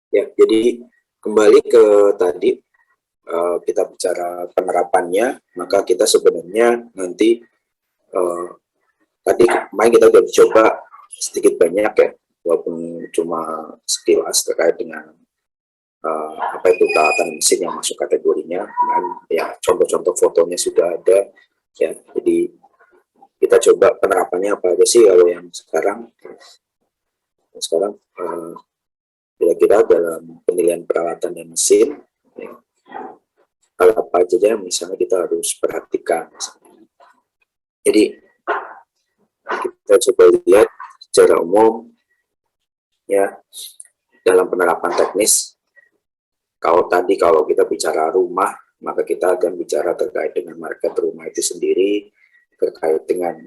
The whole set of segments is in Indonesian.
Ya, jadi kembali ke tadi kita bicara penerapannya, maka kita sebenarnya nanti tadi kemarin kita udah coba sedikit banyak ya, walaupun cuma sekilas terkait dengan apa itu peralatan mesin yang masuk kategorinya, dan ya contoh-contoh fotonya sudah ada ya. Jadi kita coba penerapannya apa aja sih kalau yang sekarang kira-kira dalam penilaian peralatan dan mesin ya, hal apa aja yang misalnya kita harus perhatikan misalnya. Jadi kita coba lihat secara umum ya dalam penerapan teknis. Kalau kita bicara rumah, maka kita akan bicara terkait dengan market rumah itu sendiri, terkait dengan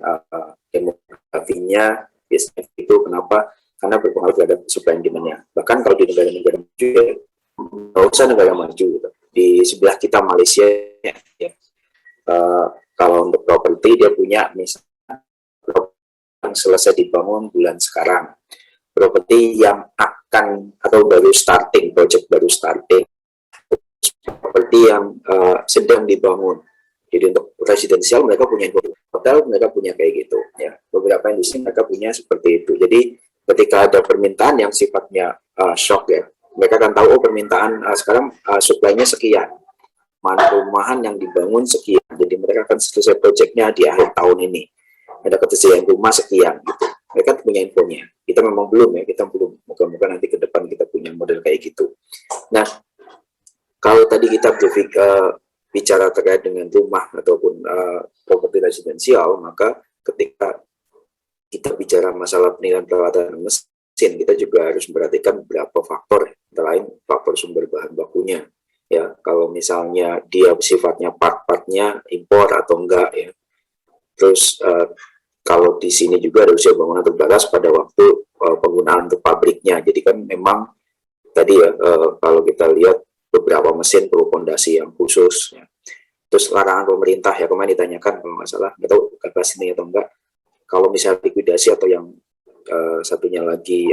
demografinya. Biasanya itu kenapa? Karena berpengaruh terhadap supply and demand-nya. Bahkan kalau di negara-negara maju, ya, nggak usah negara maju gitu. Di sebelah kita Malaysia ya, kalau untuk properti dia punya misalnya yang selesai dibangun bulan sekarang, properti yang akan atau baru starting, project baru starting, properti yang sedang dibangun. Jadi untuk residensial mereka punya, hotel mereka punya kayak gitu ya. Beberapa industri mereka punya seperti itu. Jadi ketika ada permintaan yang sifatnya shock ya, mereka akan tahu oh permintaan sekarang supply-nya sekian, mana rumahan yang dibangun sekian. Jadi mereka akan selesai projectnya di akhir tahun ini. Ada ketersediaan rumah sekian gitu. Mereka punya infonya. Kita memang belum ya, kita belum. Moga-moga nanti ke depan kita punya model kayak gitu. Nah, kalau tadi kita bicara terkait dengan rumah ataupun properti residensial, maka ketika kita bicara masalah penilaian peralatan mesin, kita juga harus memperhatikan beberapa faktor, antara lain faktor sumber bahan bakunya. Ya, kalau misalnya dia sifatnya part-partnya impor atau enggak ya. Terus kalau di sini juga ada usia bangunan terbatas pada waktu penggunaan untuk pabriknya. Jadi kan memang tadi ya kalau kita lihat beberapa mesin perlu fondasi yang khusus. Ya. Terus larangan pemerintah ya kemarin ditanyakan kalau nggak salah, nggak tahu bahas ini atau enggak. Kalau misalnya likuidasi atau yang satunya lagi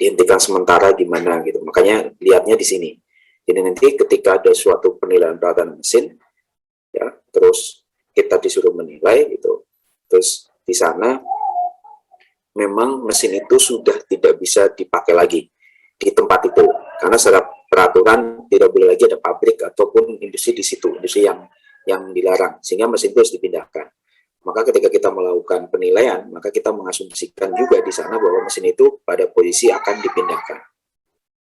dihentikan sementara gimana gitu. Makanya lihatnya di sini. Jadi nanti ketika ada suatu penilaian peralatan mesin, ya terus kita disuruh menilai gitu. Terus di sana memang mesin itu sudah tidak bisa dipakai lagi di tempat itu karena secara peraturan tidak boleh lagi ada pabrik ataupun industri di situ, industri yang dilarang, sehingga mesin itu harus dipindahkan. Maka ketika kita melakukan penilaian, maka kita mengasumsikan juga di sana bahwa mesin itu pada posisi akan dipindahkan.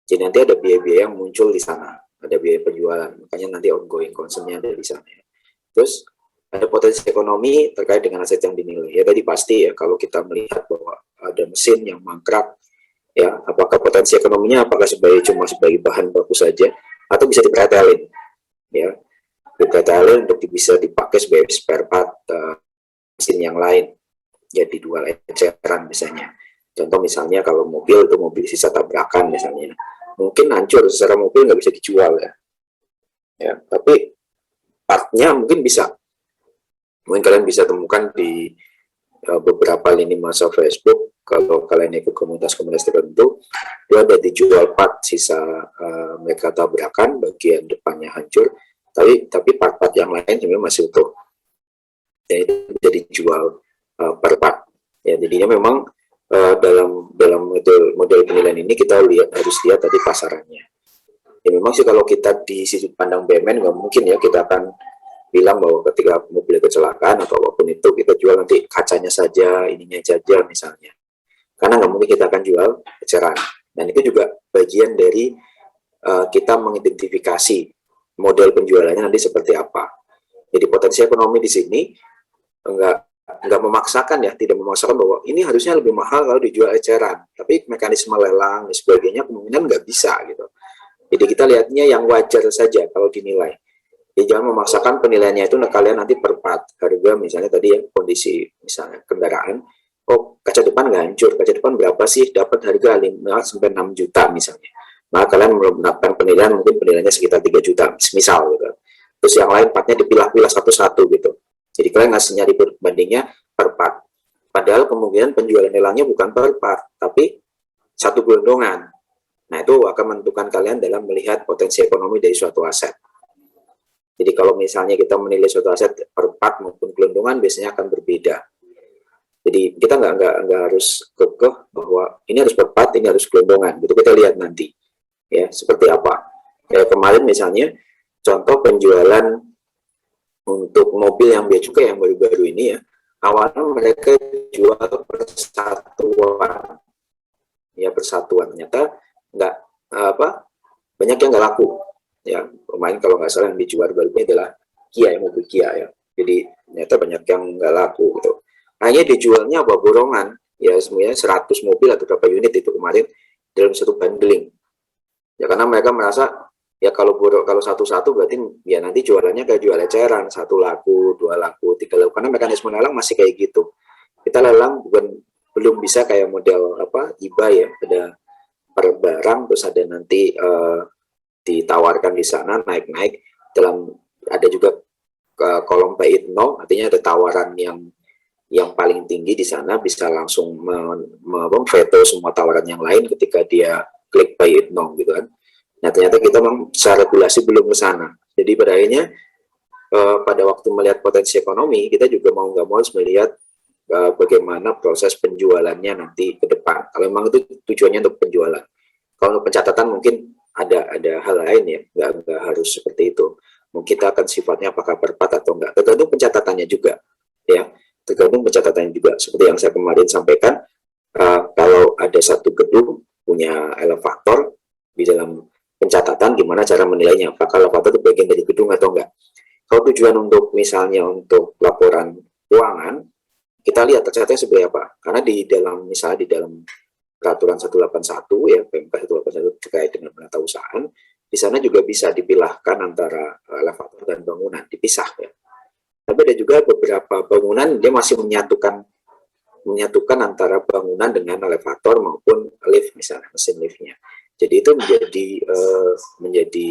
Jadi nanti ada biaya-biaya yang muncul di sana, ada biaya penjualan, makanya nanti ongoing concern-nya ada di sana. Terus ada potensi ekonomi terkait dengan aset yang dinilai. Ya tadi pasti ya kalau kita melihat bahwa ada mesin yang mangkrak, ya apakah potensi ekonominya apakah cuma sebagai bahan baku saja atau bisa dipretelin, ya dipretelin untuk bisa dipakai sebagai spare part mesin yang lain, jadi dual eceran misalnya. Contoh misalnya kalau mobil itu mobil sisa tabrakan misalnya, mungkin hancur secara mobil nggak bisa dijual ya tapi partnya mungkin bisa. Mungkin kalian bisa temukan di beberapa lini masa Facebook, kalau kalian ikut komunitas-komunitas tertentu, itu ada dijual part sisa mereka tabrakan, bagian depannya hancur, tapi part-part yang lain sebenarnya masih utuh. Dan itu bisa dijual per part. Ya, jadinya memang dalam model penilaian ini kita harus lihat tadi pasarannya. Ya memang sih kalau kita di sudut pandang BUMN nggak mungkin ya kita akan bilang bahwa ketika mobil kecelakaan atau apapun itu kita jual nanti kacanya saja, ininya saja misalnya. Karena nggak mungkin kita akan jual eceran. Dan itu juga bagian dari kita mengidentifikasi model penjualannya nanti seperti apa. Jadi potensi ekonomi di sini nggak memaksakan ya, tidak memaksakan bahwa ini harusnya lebih mahal kalau dijual eceran. Tapi mekanisme lelang dan sebagainya kemungkinan nggak bisa gitu. Jadi kita lihatnya yang wajar saja kalau dinilai. Jadi jangan memaksakan penilaiannya itu kalian nanti per part harga misalnya tadi ya kondisi misalnya kendaraan, oh kaca depan nggak hancur, kaca depan berapa sih dapat harga 5 sampai 6 juta misalnya. Maka kalian melakukan penilaian mungkin penilaiannya sekitar 3 juta misal gitu. Terus yang lain partnya dipilah-pilah satu-satu gitu. Jadi kalian ngasih nyari perbandingnya per part. Padahal kemungkinan penjualan lelangnya bukan per part, tapi satu gelondongan. Nah, itu akan menentukan kalian dalam melihat potensi ekonomi dari suatu aset. Jadi kalau misalnya kita menilai suatu aset per part maupun gelondongan biasanya akan berbeda. Jadi kita nggak harus kekeh bahwa ini harus per part, ini harus gelondongan. Itu kita lihat nanti ya seperti apa. Kayak kemarin misalnya contoh penjualan untuk mobil yang bea cukai yang baru-baru ini ya, awalnya mereka jual persatuan, ya persatuan, ternyata nggak banyak yang nggak laku ya. Pemain kalau nggak salah yang dijual baru ini adalah Kia, yang mobil Kia ya, jadi ternyata banyak yang nggak laku gitu. Hanya dijualnya borongan ya, semuanya 100 mobil atau berapa unit itu kemarin dalam satu bundling ya, karena mereka merasa ya kalau satu-satu berarti ya nanti jualannya kayak jual eceran, 1 laku, 2 laku, 3 laku, karena mekanisme lelang masih kayak gitu. Kita lelang belum bisa kayak model IBA ya, ada per barang terus ada nanti ditawarkan di sana naik-naik, ada juga kolom pay it now, artinya ada tawaran yang paling tinggi di sana bisa langsung veto semua tawaran yang lain ketika dia klik pay it now gitu kan. Nah, ternyata kita memang secara regulasi belum ke sana. Jadi pada akhirnya pada waktu melihat potensi ekonomi, kita juga mau nggak mau harus melihat bagaimana proses penjualannya nanti ke depan. Kalau memang itu tujuannya untuk penjualan. Kalau untuk pencatatan mungkin ada hal lain ya, nggak harus seperti itu. Mungkin kita akan sifatnya apakah per part atau enggak. Tergantung pencatatannya juga, ya. Tergantung pencatatannya juga. Seperti yang saya kemarin sampaikan, kalau ada satu gedung punya elevator di dalam pencatatan, gimana cara menilainya, apakah elevator itu bagian dari gedung atau enggak. Kalau tujuan untuk misalnya untuk laporan keuangan, kita lihat tercatatnya seperti apa. Karena di dalam misalnya di dalam peraturan 181 ya, PMK 181 terkait dengan penata usahaan, di sana juga bisa dipilahkan antara elevator dan bangunan, dipisah ya. Tapi ada juga beberapa bangunan dia masih menyatukan antara bangunan dengan elevator maupun lift, misalnya mesin liftnya. Jadi itu menjadi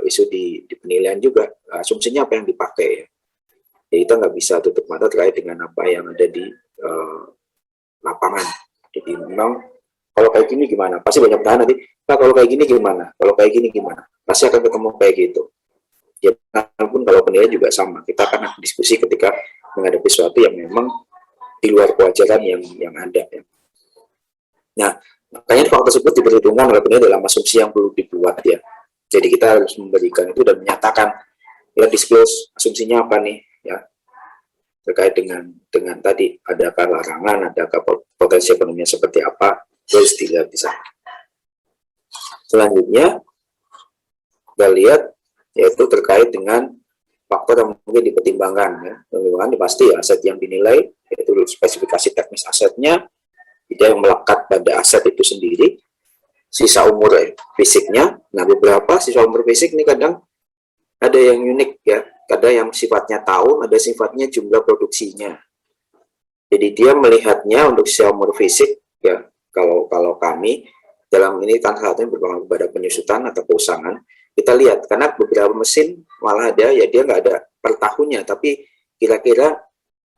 isu di penilaian juga, asumsinya apa yang dipakai ya. Jadi kita nggak bisa tutup mata terkait dengan apa yang ada di lapangan. Jadi memang kalau kayak gini gimana, pasti banyak tahan nanti, Pak kalau kayak gini gimana, kalau kayak gini gimana, pasti akan ketemu kayak gitu. Ya pun kalau penilaian juga sama, kita akan diskusi ketika menghadapi sesuatu yang memang di luar kewajaran yang ada ya. Nah, makanya fakta tersebut diperhitungkan oleh penilai dalam asumsi yang perlu dibuat ya. Jadi kita harus memberikan itu dan menyatakan ya, disclose asumsinya apa nih ya, terkait dengan tadi adakah larangan, adakah potensi ekonominya seperti apa, terus dilihat di sana. Selanjutnya kita lihat yaitu terkait dengan faktor yang mungkin dipertimbangkan ya. Pertimbangan pasti ya, aset yang dinilai yaitu spesifikasi teknis asetnya, tidak yang melekat pada aset itu sendiri, sisa umur fisiknya. Nah, beberapa sisa umur fisik ini kadang ada yang unik ya, ada yang sifatnya tahun, ada sifatnya jumlah produksinya. Jadi dia melihatnya untuk sisa umur fisik ya, kalau kami dalam ini kan satunya berpengaruh pada penyusutan atau keusangan, kita lihat karena beberapa mesin malah ada ya dia nggak ada per tahunnya, tapi kira-kira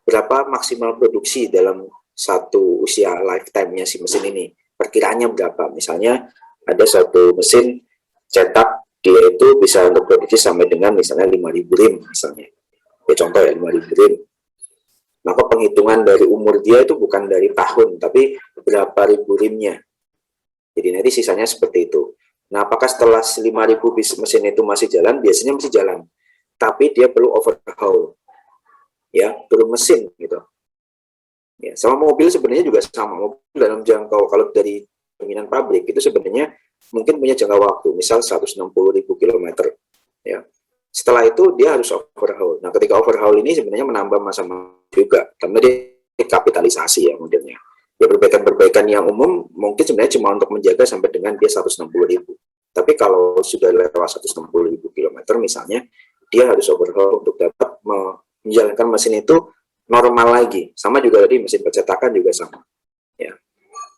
berapa maksimal produksi dalam satu usia lifetime-nya si mesin ini, perkiraannya berapa. Misalnya ada satu mesin cetak dia itu bisa untuk produksi sampai dengan misalnya 5.000 rim misalnya ya, contoh ya 5.000 rim, maka penghitungan dari umur dia itu bukan dari tahun tapi berapa ribu rimnya, jadi nanti sisanya seperti itu. Nah, apakah setelah 5.000 mesin itu masih jalan? Biasanya masih jalan, tapi dia perlu overhaul ya, perlu mesin gitu ya. Sama mobil sebenarnya juga sama, mobil dalam jangkau kalau dari dominan pabrik itu sebenarnya mungkin punya jangka waktu misal 160.000 km ya. Setelah itu dia harus overhaul. Nah, ketika overhaul ini sebenarnya menambah masa juga karena dia kapitalisasi ya modelnya. Ya, perbaikan-perbaikan yang umum mungkin sebenarnya cuma untuk menjaga sampai dengan dia 160.000. Tapi kalau sudah lewat 160.000 km misalnya, dia harus overhaul untuk dapat menjalankan mesin itu normal lagi. Sama juga tadi mesin percetakan juga sama. Ya.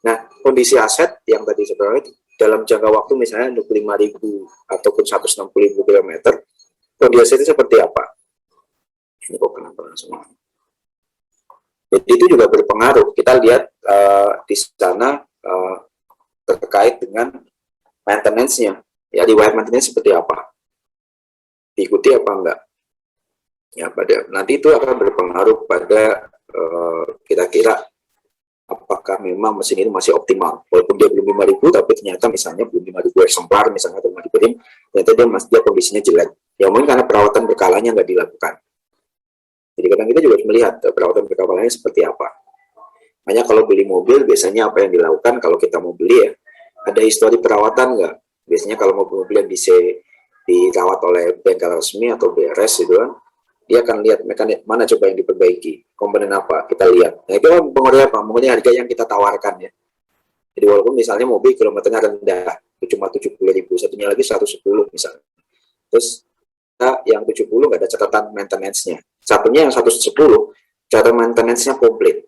Nah, kondisi aset yang tadi sebenarnya dalam jangka waktu misalnya untuk 5.000 ataupun 160.000 km, kondisi asetnya seperti apa? Ini kok kenapa langsung? Jadi itu juga berpengaruh. Kita lihat di sana terkait dengan maintenance-nya. Ya, riwayat maintenance seperti apa, diikuti apa enggak. Ya, nanti itu akan berpengaruh pada kira-kira apakah memang mesin ini masih optimal. Walaupun dia belum 5.000, tapi ternyata misalnya belum 5.000 eksemplar, misalnya atau dikirim, ternyata dia kondisinya jelek. Ya mungkin karena perawatan berkalanya nggak dilakukan. Jadi kadang kita juga harus melihat perawatan berkalanya seperti apa. Hanya kalau beli mobil, biasanya apa yang dilakukan kalau kita mau beli ya, ada histori perawatan nggak? Biasanya kalau mobil-mobil yang dirawat oleh bengkel resmi atau BRS gitu kan, dia akan lihat mekanik mana coba yang diperbaiki, komponen apa kita lihat. Nah itu mempengaruhi apa? Mempengaruhi harga yang kita tawarkan ya. Jadi walaupun misalnya mobil kilometernya rendah, cuma 70.000, satunya lagi 110 misalnya. Terus yang 70 nggak ada catatan maintenance-nya. Satunya yang 110, catatan maintenance-nya komplit.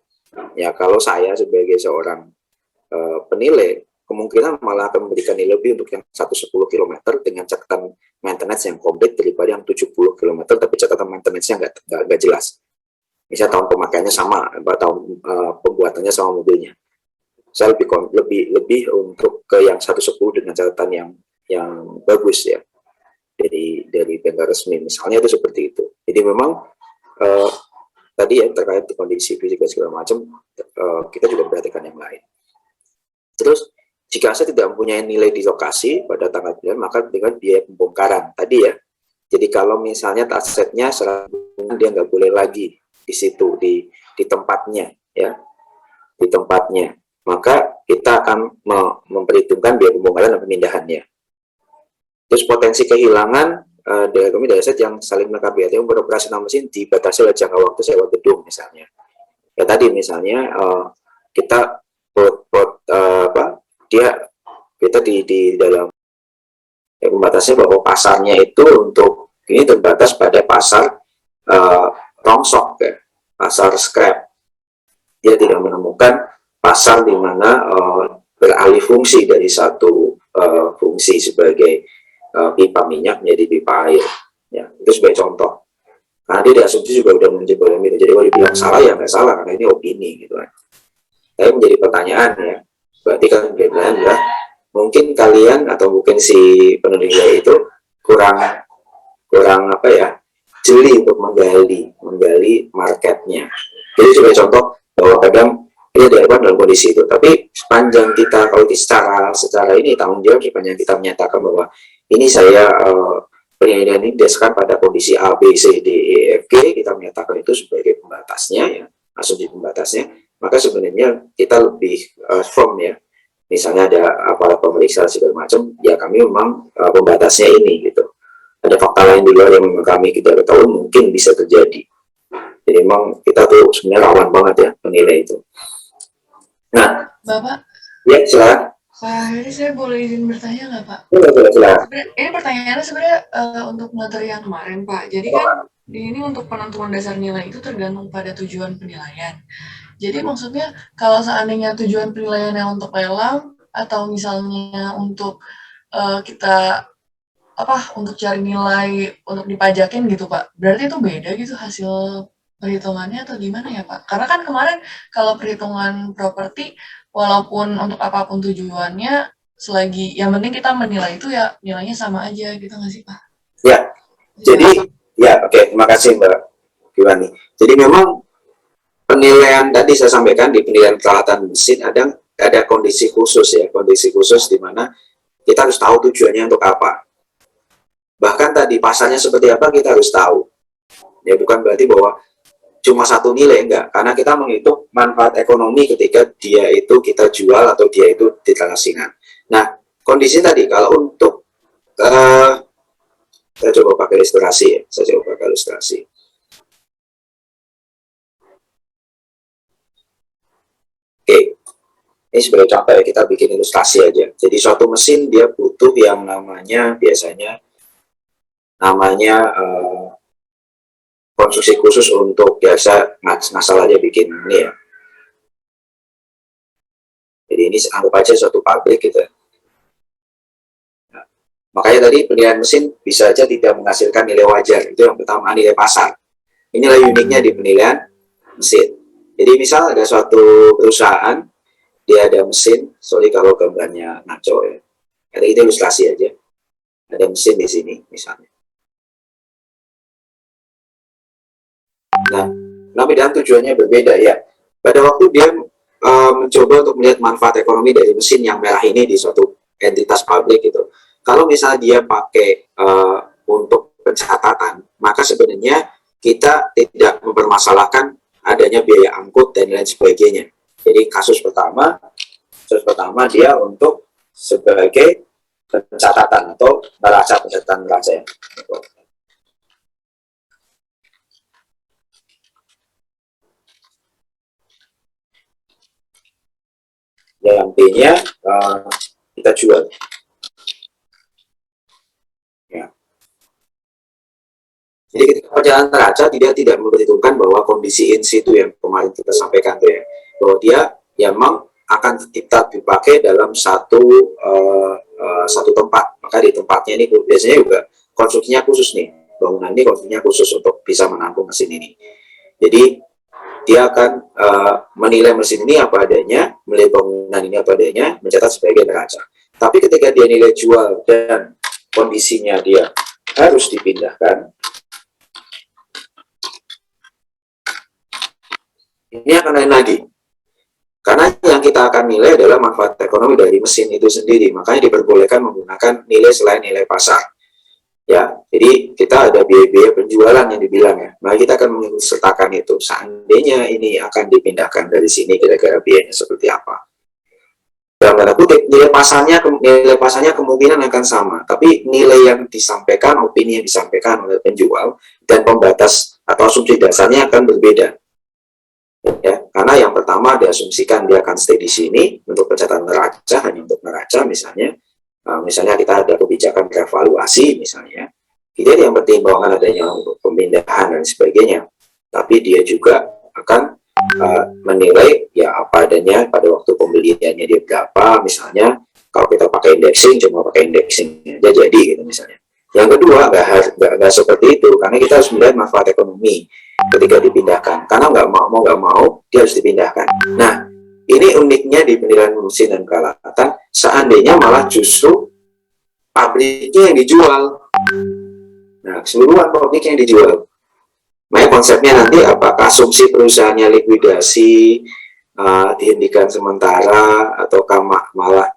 Ya kalau saya sebagai seorang penilai, kemungkinan malah akan memberikan nilai lebih untuk yang 110 km dengan catatan maintenance yang komplit daripada yang 70 km tapi catatan maintenance-nya nggak jelas. Misalnya tahun pemakaiannya sama, tahun pembuatannya sama mobilnya. Saya lebih untuk ke yang 110 dengan catatan yang bagus ya. Dari bengkel resmi misalnya itu seperti itu. Jadi memang tadi ya terkait kondisi fisik dan segala macam kita juga perhatikan yang lain. Terus jika aset tidak mempunyai nilai di lokasi pada tanggal 9, maka dengan biaya pembongkaran tadi ya. Jadi kalau misalnya asetnya dia nggak boleh lagi di situ di tempatnya ya, di tempatnya, maka kita akan memperhitungkan biaya pembongkaran dan pemindahannya. Terus potensi kehilangan dari aset yang saling melengkapi, artinya beroperasional mesin dibatasi oleh jangka waktu sewa gedung misalnya. Ya tadi misalnya kita kita di dalam pembatasnya bahwa pasarnya itu untuk ini terbatas pada pasar rongsok ya, pasar scrap. Dia tidak menemukan pasar di mana beralih fungsi dari satu fungsi sebagai pipa minyak menjadi pipa air. Ya, itu sebagai contoh. Karena dia diasumsi juga udah menjebol itu. Jadi kalau dibilang salah ya nggak salah karena ini opini gitu kan. Tapi menjadi pertanyaan ya, berarti kan benar ya, mungkin kalian atau mungkin si peneliti itu kurang apa ya, jeli untuk menggali marketnya. Jadi sebagai contoh bahwa kadang ini dilakukan dalam kondisi itu, tapi sepanjang kita kalau secara ini tanggung jawab, sepanjang kita menyatakan bahwa ini saya penelitian ini berdasarkan pada kondisi A, B, C, D, E, F, G, kita menyatakan itu sebagai pembatasnya ya, asumsi pembatasnya, maka sebenarnya kita lebih firm ya. Misalnya ada aparat pemeriksa segala macam, ya kami memang pembatasnya ini gitu. Ada fakta lain di luar yang kami tidak ketahui mungkin bisa terjadi. Jadi memang kita tuh sebenarnya rawan banget ya menilai itu. Nah, Bapak. Ya, silakan. Pak Heri, saya boleh izin bertanya nggak Pak? Silakan. Ini pertanyaannya sebenarnya untuk materi yang kemarin Pak. Jadi kan ini untuk penentuan dasar nilai itu tergantung pada tujuan penilaian. Jadi maksudnya kalau seandainya tujuan penilaiannya untuk lelang atau misalnya untuk kita untuk cari nilai untuk dipajakin gitu Pak, berarti itu beda gitu hasil perhitungannya atau gimana ya Pak? Karena kan kemarin kalau perhitungan properti walaupun untuk apapun tujuannya, selagi yang penting kita menilai itu ya nilainya sama aja gitu nggak sih Pak? Ya, jadi ya oke, terima kasih Mbak Giwani. Jadi memang penilaian tadi saya sampaikan di penilaian peralatan mesin ada kondisi khusus ya, kondisi khusus di mana kita harus tahu tujuannya untuk apa. Bahkan tadi pasarnya seperti apa kita harus tahu. Ya bukan berarti bahwa cuma satu nilai, enggak. Karena kita menghitung manfaat ekonomi ketika dia itu kita jual atau dia itu ditransaksikan. Nah, kondisi tadi kalau untuk saya coba pakai ilustrasi ya. Saya coba pakai ilustrasi. Oke. Ini sebagai contoh ya, kita bikin ilustrasi aja. Jadi suatu mesin dia butuh yang namanya biasanya konstruksi khusus untuk biasa ngasal aja bikin ini ya. Jadi ini anggap aja suatu pabrik gitu. Nah, makanya tadi penilaian mesin bisa aja tidak menghasilkan nilai wajar. Itu yang pertama, nilai pasar. Inilah uniknya di penilaian mesin. Jadi misal ada suatu perusahaan, dia ada mesin, sorry kalau gambarnya ngaco ya. Ada itu ilustrasi aja. Ada mesin di sini misalnya. Nah, tapi dan tujuannya berbeda ya. Pada waktu dia mencoba untuk melihat manfaat ekonomi dari mesin yang merah ini di suatu entitas publik gitu. Kalau misalnya dia pakai untuk pencatatan, maka sebenarnya kita tidak mempermasalahkan adanya biaya angkut dan lain sebagainya. Jadi kasus pertama dia untuk sebagai pencatatan atau neraca, pencatatan neraca ya. Yang B-nya kita jual. Ya. Jadi ketika perjalanan neraca tidak memperhitungkan bahwa kondisi in situ yang kemarin kita sampaikan tuh ya, bahwa dia ya memang akan tetap dipakai dalam satu tempat. Maka di tempatnya ini biasanya juga konstruksinya khusus nih, bangunan ini konstruksinya khusus untuk bisa menampung mesin ini. Jadi dia akan menilai mesin ini apa adanya, menilai bangunan ini apa adanya, mencatat sebagai neraca. Tapi ketika dia nilai jual dan kondisinya dia harus dipindahkan, ini akan lain lagi. Karena yang kita akan nilai adalah manfaat ekonomi dari mesin itu sendiri. Makanya diperbolehkan menggunakan nilai selain nilai pasar. Ya, jadi kita ada biaya-biaya penjualan yang dibilang ya. Nah, kita akan mengsertakan itu. Seandainya ini akan dipindahkan dari sini, kira-kira biayanya seperti apa. Dalam tanda kutip, nilai pasarnya kemungkinan akan sama. Tapi nilai yang disampaikan, opini yang disampaikan oleh penjual, dan pembatas atau asumsi dasarnya akan berbeda. Ya, karena yang pertama diasumsikan dia akan stay di sini untuk pencatatan neraca, hanya untuk neraca misalnya. Misalnya kita ada kebijakan revaluasi misalnya, tidak yang pertimbangan adanya untuk pemindahan dan sebagainya, tapi dia juga akan menilai ya apa adanya pada waktu pembeliannya dia berapa. Misalnya kalau kita pakai indexing, cuma pakai indexing aja jadi gitu misalnya. Yang kedua nggak seperti itu, karena kita harus melihat manfaat ekonomi ketika dipindahkan, karena nggak mau dia harus dipindahkan. Nah, ini uniknya di penilaian mesin dan peralatan, seandainya malah justru pabriknya yang dijual. Nah, keseluruhan pabrik yang dijual. Makanya konsepnya nanti apakah asumsi perusahaannya likuidasi, dihentikan sementara, ataukah malah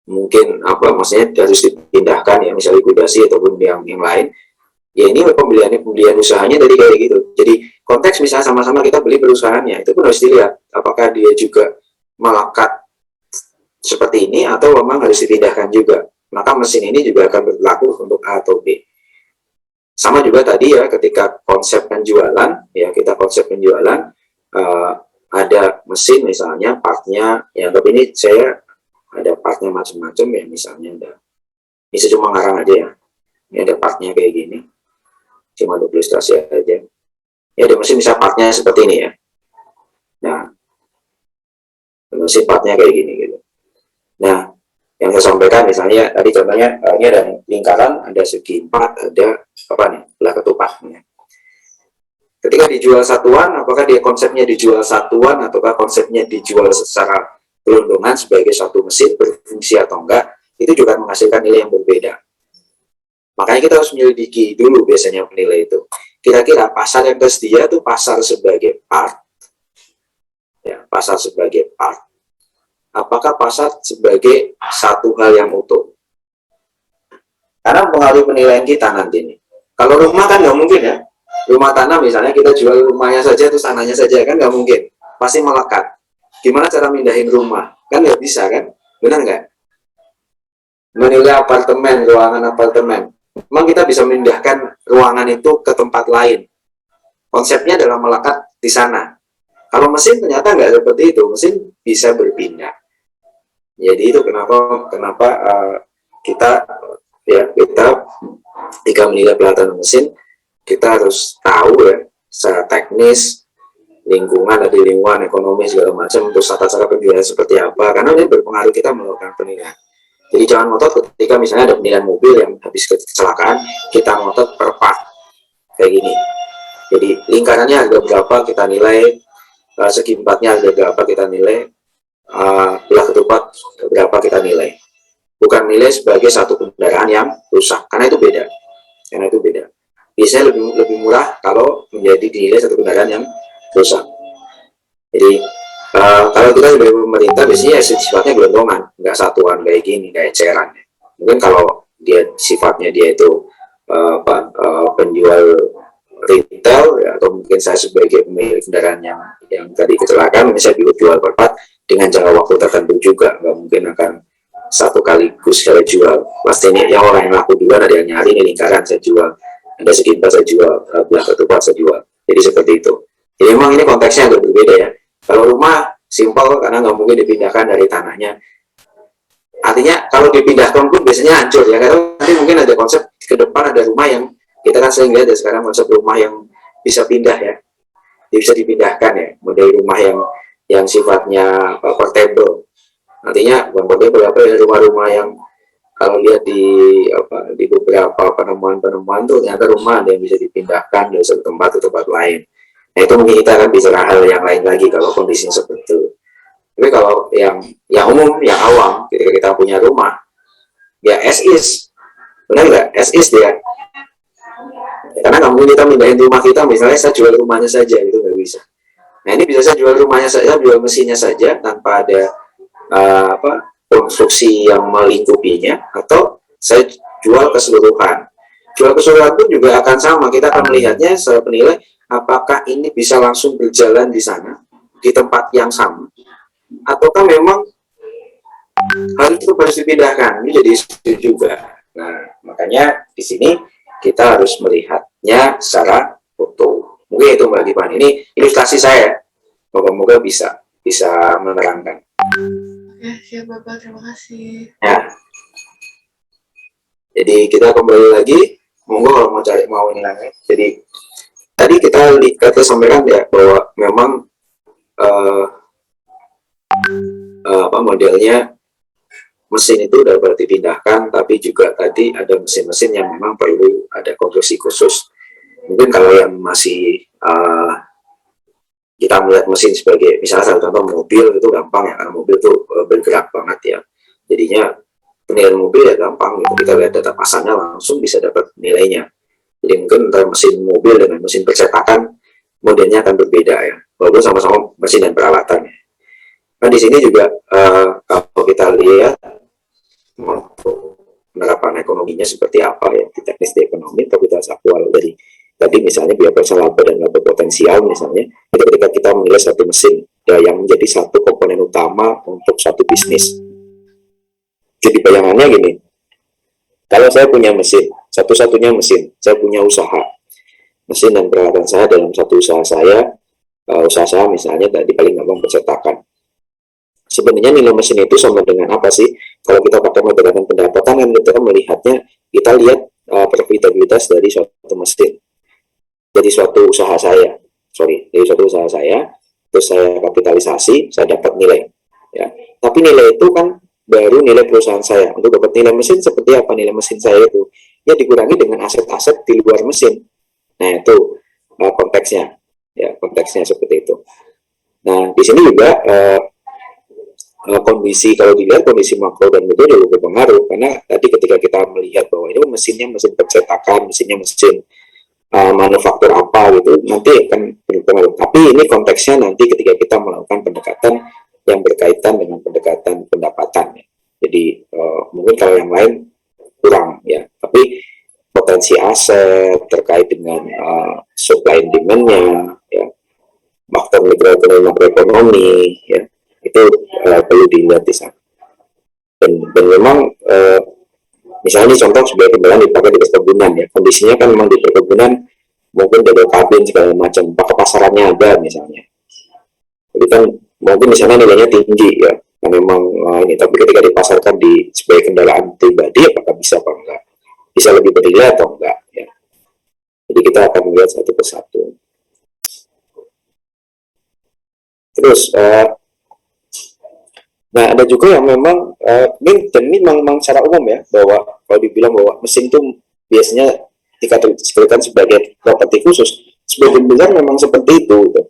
mungkin maksudnya harus dipindahkan ya, misalnya likuidasi ataupun yang lain. Ya ini pembelian usahanya dari kayak gitu. Jadi konteks misalnya sama-sama kita beli perusahaannya, itu pun harus dilihat apakah dia juga melekat seperti ini atau memang harus dipindahkan juga. Maka mesin ini juga akan berlaku untuk A atau B. Sama juga tadi ya, ketika konsep penjualan, ya kita konsep penjualan, ada mesin misalnya partnya, ya tapi ini saya ada partnya macam-macam ya, misalnya ada, ini cuma ngarang aja ya, ini ada partnya kayak gini, cuma untuk ilustrasi aja. Ya ada mesin bisa partnya seperti ini ya. Nah, mesin partnya kayak gini gitu. Nah, yang saya sampaikan misalnya tadi contohnya ini ada lingkaran, ada segi 4, ada apa nih, belah ketupat. Ketika dijual satuan, apakah dia konsepnya dijual satuan ataukah konsepnya dijual secara gelondongan sebagai satu mesin berfungsi atau enggak, itu juga menghasilkan nilai yang berbeda. Makanya kita harus menyelidiki dulu biasanya penilai itu. Kira-kira pasar yang tersedia itu pasar sebagai part, ya, pasar sebagai part. Apakah pasar sebagai satu hal yang utuh? Karena mempengaruhi penilaian kita nanti nih. Kalau rumah kan nggak mungkin ya. Rumah tanah misalnya kita jual rumahnya saja terus tanahnya saja kan nggak mungkin. Pasti melekat. Gimana cara mindahin rumah? Kan nggak bisa kan? Benar nggak? Menilai apartemen, ruangan apartemen. Memang kita bisa memindahkan ruangan itu ke tempat lain. Konsepnya adalah melekat di sana. Kalau mesin ternyata nggak seperti itu. Mesin bisa berpindah. Jadi itu kenapa kita ketika menilai peralatan mesin, kita harus tahu ya secara teknis lingkungan, ada lingkungan ekonomi segala macam, untuk tata cara penjualan seperti apa, karena ini berpengaruh kita melakukan penilaian. Jadi jangan ngotot ketika misalnya ada penilaian mobil yang habis kecelakaan, kita ngotot per part kayak gini. Jadi lingkarannya harga berapa kita nilai, segi 4-nya harga berapa kita nilai, belah ketupat berapa kita nilai, bukan nilai sebagai satu kendaraan yang rusak, karena itu beda. Biasanya lebih lebih murah kalau menjadi dinilai satu kendaraan yang rusak. Jadi kalau kita sebagai pemerintah biasanya sifatnya gelondongan, nggak satuan kayak gini, kayak eceran. Mungkin kalau dia sifatnya dia itu penjual retail ya, atau mungkin saya sebagai pemilik kendaraan yang tadi kecelakaan, saya jual per part dengan jangka waktu tertentu juga, nggak mungkin akan satu kaligus saya jual. Pasti ini yang orang yang laku duluan, ada yang nyari ini lingkaran saya jual, ada sekitar saya jual, belah ketupat saya jual. Jadi seperti itu. Jadi memang ini konteksnya agak berbeda ya. Kalau rumah simpel karena nggak mungkin dipindahkan dari tanahnya. Artinya kalau dipindahkan pun biasanya hancur ya. Karena nanti mungkin ada konsep ke depan ada rumah yang kita kan sering lihat ya sekarang konsep rumah yang bisa pindah ya. Dia bisa dipindahkan ya. Model rumah yang sifatnya portable. Artinya bukan portable apa ya, rumah-rumah yang kalau lihat di beberapa penemuan tuh ternyata rumah ada yang bisa dipindahkan dari satu tempat ke tempat lain. Nah itu mungkin kita akan bicara hal yang lain lagi kalau kondisinya seperti itu. Tapi kalau yang umum, yang awam, ketika kita punya rumah, ya as is, benar nggak? As is dia. Karena nggak mungkin kita mindahin rumah kita, misalnya saya jual rumahnya saja, itu nggak bisa. Nah ini bisa saya jual rumahnya saja, jual mesinnya saja tanpa ada konstruksi yang melingkupinya, atau saya jual keseluruhan. Jual keseluruhan pun juga akan sama, kita akan melihatnya secara penilai apakah ini bisa langsung berjalan di sana, di tempat yang sama, ataukah memang harus dipindahkan. Ini jadi isu juga. Nah, makanya di sini kita harus melihatnya secara utuh. Mungkin itu Mbak Gipan. Ini ilustrasi saya. Moga-moga bisa menerangkan. Ya, siap Bapak. Terima kasih. Ya. Jadi kita kembali lagi. Monggo kalau mau ini lagi. Jadi tadi kita sampaikan ya bahwa memang modelnya mesin itu dapat dipindahkan, tapi juga tadi ada mesin-mesin yang memang perlu ada konstruksi khusus. Mungkin kalau yang masih kita melihat mesin sebagai misalnya satu contoh mobil itu gampang ya, karena mobil itu bergerak banget ya. Jadinya penilaian mobil ya gampang gitu. Kita lihat data pasarnya langsung bisa dapat nilainya. Jadi mungkin antara mesin mobil dengan mesin percetakan modelnya akan berbeda ya, walaupun sama-sama mesin dan peralatan. Nah di sini juga kalau kita lihat penerapan ekonominya seperti apa ya, di teknis di ekonomi, kalau kita aktual dari tadi misalnya biaya pasar laba dan laba potensial misalnya, itu ketika kita menilai satu mesin ya, yang menjadi satu komponen utama untuk satu bisnis. Jadi bayangannya gini, kalau saya punya mesin, satu-satunya mesin, saya punya usaha, mesin dan peralatan saya dalam satu usaha saya misalnya tadi paling gampang percetakan. Sebenarnya nilai mesin itu sama dengan apa sih? Kalau kita pakai metode pendapatan kan kita melihatnya, kita lihat profitabilitas dari suatu mesin. Jadi suatu usaha saya, terus saya kapitalisasi, saya dapat nilai. Ya. Tapi nilai itu kan baru nilai perusahaan saya. Untuk dapat nilai mesin seperti apa nilai mesin saya itu? Ya dikurangi dengan aset-aset di luar mesin. Nah itu konteksnya, ya konteksnya seperti itu. Nah di sini juga kondisi, kalau dilihat kondisi makro dan mikro juga berpengaruh, karena tadi ketika kita melihat bahwa ini mesinnya mesin percetakan, mesinnya mesin manufaktur apa gitu, nanti akan berpengaruh. Tapi ini konteksnya nanti ketika kita melakukan pendekatan yang berkaitan dengan pendekatan pendapatan. Jadi mungkin kalau yang lain kurang ya, tapi potensi aset terkait dengan supply and demand-nya, ya, faktor makroekonomi, ya, itu perlu dilihat di sana. Dan memang misalnya ini contoh sebagai kendaraan dipakai di perkebunan ya, kondisinya kan memang di perkebunan mungkin double kabin segala macam, apakah pasarannya ada misalnya. Jadi kan mungkin misalnya nilainya tinggi ya, nah memang ini, tapi ketika dipasarkan sebagai kendaraan pribadi, apakah bisa apa enggak? Bisa lebih bernilai atau enggak ya. Jadi kita akan melihat satu persatu. Terus nah ada juga yang memang ini memang secara umum ya, bahwa kalau dibilang bahwa mesin itu biasanya dikategorikan sebagai properti khusus, sebagian besar memang seperti itu gitu.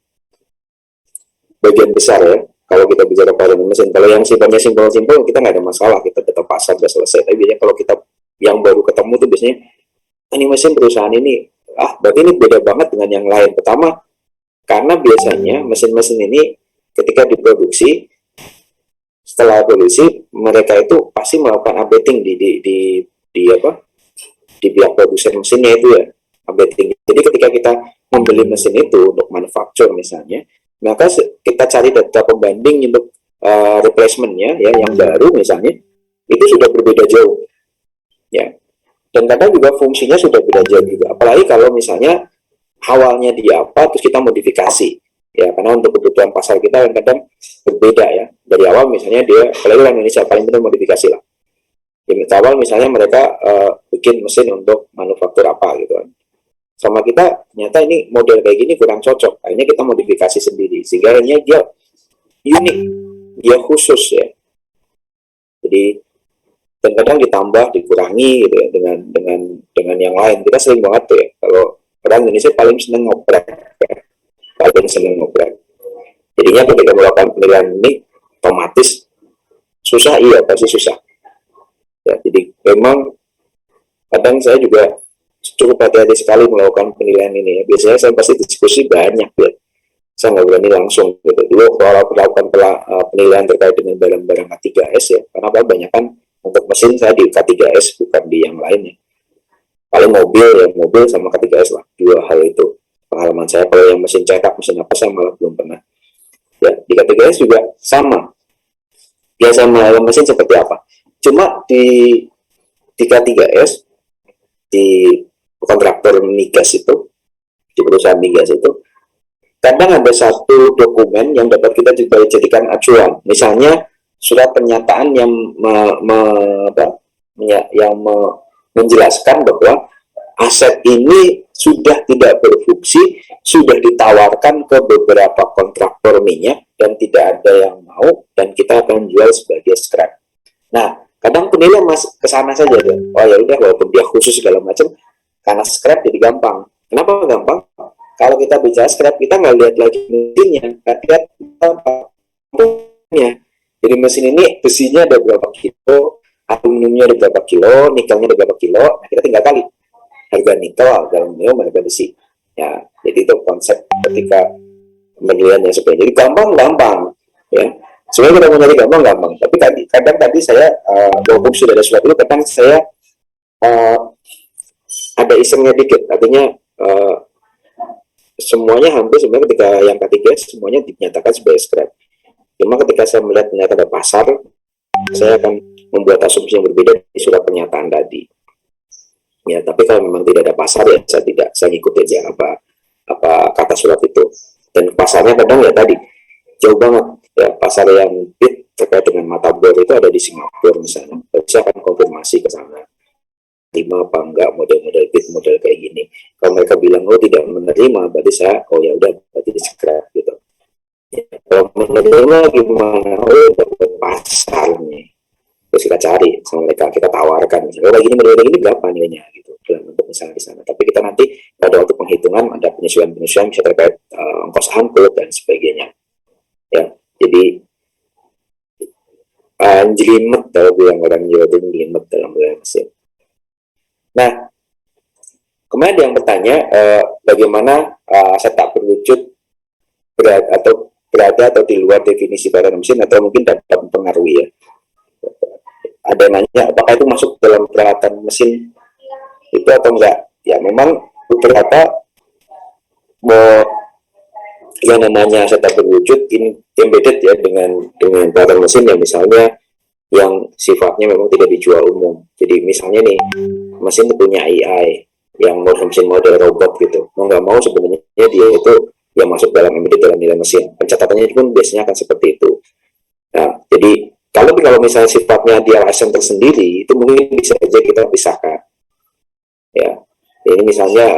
Bagian besar ya, kalau kita bicara pelayanan mesin. Kalau yang sifatnya simpel-simpel kita nggak ada masalah, kita tetap pasar udah selesai. Tapi biasanya kalau kita yang baru ketemu tuh biasanya ini mesin perusahaan ini, berarti ini beda banget dengan yang lain. Pertama, karena biasanya mesin-mesin ini ketika diproduksi, setelah produksi mereka itu pasti melakukan updating di apa di pihak produsen mesinnya itu ya, updating. Jadi ketika kita membeli mesin itu untuk manufacture misalnya, maka kita cari data pembanding untuk replacementnya ya, yang baru misalnya itu sudah berbeda jauh ya, dan kadang juga fungsinya sudah beda jauh juga. Apalagi kalau misalnya awalnya dia apa terus kita modifikasi ya, karena untuk kebutuhan pasar kita yang kadang berbeda ya. Dari awal misalnya dia, apalagi orang Indonesia paling benar modifikasi lah ya, awal misalnya mereka bikin mesin untuk manufaktur apa gitu kan, sama kita ternyata ini model kayak gini kurang cocok, akhirnya kita modifikasi sendiri sehingga akhirnya dia unik, dia khusus ya. Jadi dan kadang ditambah dikurangi gitu ya, dengan yang lain. Kita sering banget tuh ya, kalau orang Indonesia paling seneng ngoprek ya, paling seneng ngoprek. Jadinya ketika melakukan penilaian ini otomatis susah, iya pasti susah ya. Jadi memang kadang saya juga cukup hati-hati sekali melakukan penilaian ini ya. Biasanya saya pasti diskusi banyak ya, saya nggak berani langsung gitu. Dulu kalau melakukan penilaian terkait dengan barang-barang K3S ya, karena banyak kan untuk mesin saya di K3S bukan di yang lainnya. Paling mobil sama K3S lah, dua hal itu pengalaman saya. Kalau yang mesin cetak, mesin apa saya malah belum pernah ya. Di K3S juga sama, biasa melakukan mesin seperti apa. Cuma di K3S, di kontraktor migas itu, di perusahaan migas itu, kadang ada satu dokumen yang dapat kita juga jadikan acuan. Misalnya surat pernyataan yang menjelaskan bahwa aset ini sudah tidak berfungsi, sudah ditawarkan ke beberapa kontraktor minyak dan tidak ada yang mau, dan kita akan jual sebagai scrap. Nah, kadang penilai ke sana saja deh. Oh ya udah, walaupun dia khusus segala macam, karena scrap jadi gampang. Kenapa gampang? Kalau kita bicara scrap, kita nggak lihat lagi mesinnya, nggak lihat apa-apa. Jadi mesin ini besinya ada berapa kilo, aluminiumnya ada berapa kilo, nikelnya ada berapa kilo. Nah, kita tinggal kali harga nikel, harga aluminium, harga besi. Ya, jadi itu konsep ketika penilaiannya seperti ini. Jadi gampang ya. Sebenarnya kita mau nyari gampang, tapi kadang tadi saya walaupun sudah ada surat itu, kadang saya ada isengnya dikit. Artinya semuanya hampir sebenarnya ketika yang ketiga semuanya dinyatakan sebagai scrap. Cuma ketika saya melihat ternyata ada pasar, saya akan membuat asumsi yang berbeda di surat pernyataan tadi. Ya, tapi kalau memang tidak ada pasar ya saya ikuti aja apa kata surat itu. Dan pasarnya kadang ya tadi jauh banget ya, pasar yang bid terkait dengan mata bor itu ada di Singapura misalnya. Saya akan konfirmasi ke sana, terima apa enggak model-model bid, model kayak gini. Kalau mereka bilang oh tidak menerima, berarti saya oh ya udah berarti di scrap gitu. Ya, kalau menerima gimana? Oh dapat pasar nih, terus kita cari sama mereka, kita tawarkan misalnya, oh gini model ini berapa nilainya gitu dalam bentuk misalnya di sana. Tapi kita nanti pada waktu penghitungan ada penyesuaian bisa terkait ongkos angkut dan sebagainya ya. Jadi jelimet, kalau bilang orang Jawa itu jelimet dalam belajar mesin. Nah, kemudian ada yang bertanya bagaimana setak berwujud berada atau di luar definisi badan mesin atau mungkin dapat mempengaruhi ya. Ada yang nanya apakah itu masuk dalam peralatan mesin itu atau enggak. Ya memang beberapa yang namanya setak berwujud ini embedded ya dengan peralatan mesin ya, misalnya yang sifatnya memang tidak dijual umum. Jadi misalnya nih mesin punya AI yang mesin model robot gitu, mau nggak mau sebenarnya dia itu yang masuk dalam embedded dalam nilai mesin. Pencatatannya pun biasanya akan seperti itu. Nah, jadi kalau misalnya sifatnya dia license tersendiri, itu mungkin bisa saja kita pisahkan. Ya, ini misalnya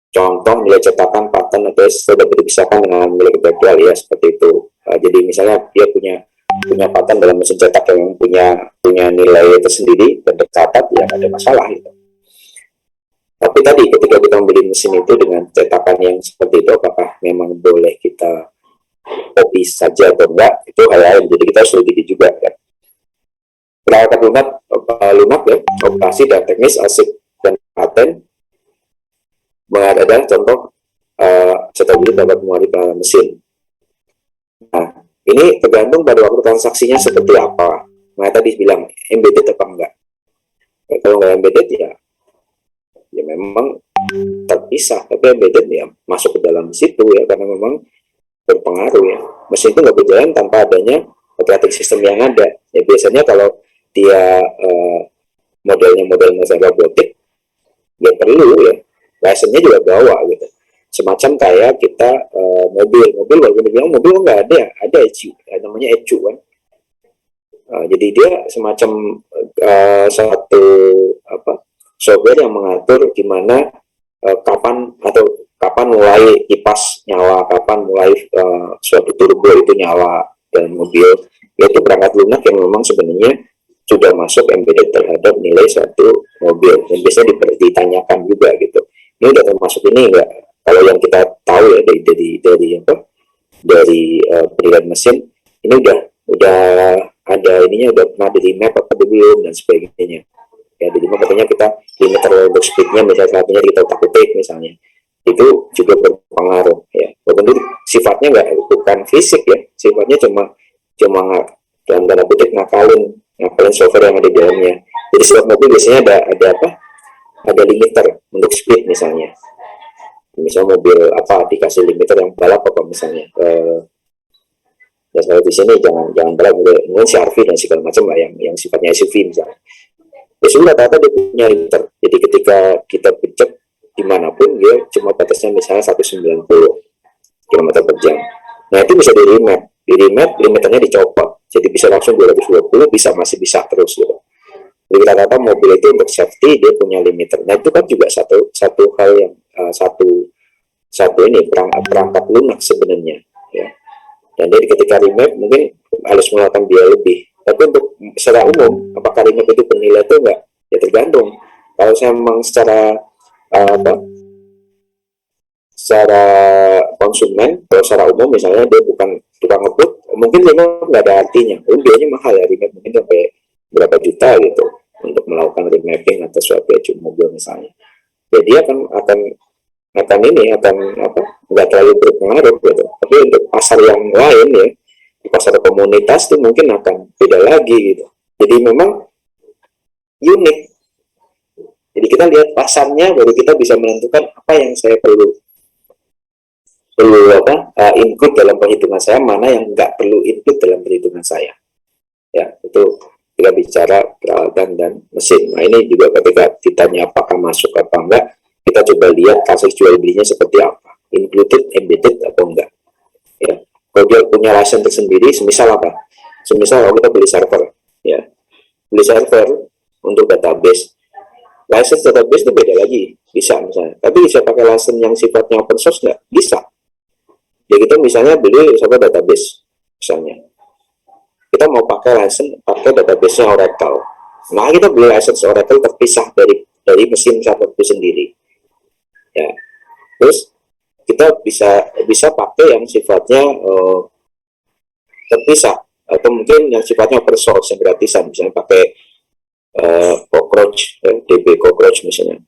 contoh nilai cetakan paten atau sudah dipisahkan dengan nilai intelektual ya, seperti itu. Jadi misalnya dia punya paten dalam mesin cetak yang punya nilai tersendiri dan tercatat, ya ada masalah gitu. Tapi tadi ketika kita membeli mesin itu dengan cetakan yang seperti itu, apakah memang boleh kita copy saja atau enggak, itu hal lain. Jadi kita harus teliti juga kan. Peralatan lunak ya, operasi dan teknis asik dan paten adalah contoh stability dapat menguasai peralatan mesin. Nah, ini tergantung pada waktu transaksinya seperti apa. Nah, tadi bilang embedded apa enggak. Kalau nggak embedded ya memang terpisah, tapi embedded ya masuk ke dalam situ ya, karena memang berpengaruh ya. Mesin itu nggak berjalan tanpa adanya operating system yang ada. Ya biasanya kalau dia modelnya model robotik, ya perlu ya license-nya juga bawa gitu. Semacam kayak kita mobil walaupun dibilang mobil nggak ada ECU, namanya ECU kan. Jadi dia semacam satu software yang mengatur gimana kapan mulai kipas nyala, kapan mulai suatu turbo itu nyala dalam mobil. Yaitu perangkat lunak yang memang sebenarnya sudah masuk embedded terhadap nilai suatu mobil, dan biasanya ditanyakan juga gitu. Ini udah termasuk ini enggak? Kalau yang kita tahu ya dari penilaian mesin, ini udah ada ininya, udah pernah di map apa belum dan sebagainya. Ya di map katanya kita limiter untuk speednya misalnya satunya kita otak-atik misalnya, itu juga berpengaruh ya. Walaupun sifatnya bukan fisik ya, sifatnya cuma dalam tanda kutip ngakalin software yang ada di dalamnya. Jadi setiap mobil biasanya ada limiter untuk speed misalnya. Misalnya mobil dikasih limiter yang balap apa misalnya. Dan kalau di sini jangan balap, mungkin CR-V dan segala macam lah yang sifatnya SUV misalnya. Ya sudah rata-rata dia punya limiter. Jadi ketika kita pijak dimanapun dia cuma batasnya misalnya 190 km per jam. Nah itu bisa di remap limiternya dicopot, jadi bisa langsung 220, masih bisa terus gitu. Jadi rata-rata mobil itu untuk safety dia punya limiter. Nah itu kan juga satu hal yang satu ini perangkat lunak sebenarnya ya. Dan jadi ketika remap mungkin harus mengeluarkan biaya lebih. Tapi untuk secara umum apakah remap itu bernilai itu enggak? Ya tergantung. Kalau saya memang secara konsumen, kalau secara umum misalnya dia bukan tukang ngebut, mungkin remap nggak ada artinya. Biayanya mahal ya remap, mungkin sampai berapa juta gitu untuk melakukan remapping atas suatu mobil misalnya. Jadi akan nggak terlalu berpengaruh gitu. Tapi untuk pasar yang lain ya, di pasar komunitas itu mungkin akan beda lagi gitu. Jadi memang unik. Jadi kita lihat pasarnya baru kita bisa menentukan apa yang saya perlu include dalam perhitungan saya, mana yang nggak perlu include dalam perhitungan saya. Ya, itu kita bicara peralatan dan mesin. Nah ini juga ketika ditanya apakah masuk apa enggak, kita coba lihat kasus jual belinya seperti apa, included, embedded atau enggak. Ya, kalau dia punya license tersendiri, semisal kalau kita beli server, ya, beli server untuk database. License database itu beda lagi, bisa misalnya. Tapi bisa pakai license yang sifatnya open source nggak? Bisa. Ya kita misalnya beli server database, misalnya. Kita mau pakai database-nya Oracle. Nah kita beli license Oracle terpisah dari mesin server itu sendiri. Ya. Terus kita bisa pakai yang sifatnya terpisah, atau mungkin yang sifatnya open source yang gratisan, misalnya pakai Cockroach, DB Cockroach misalnya.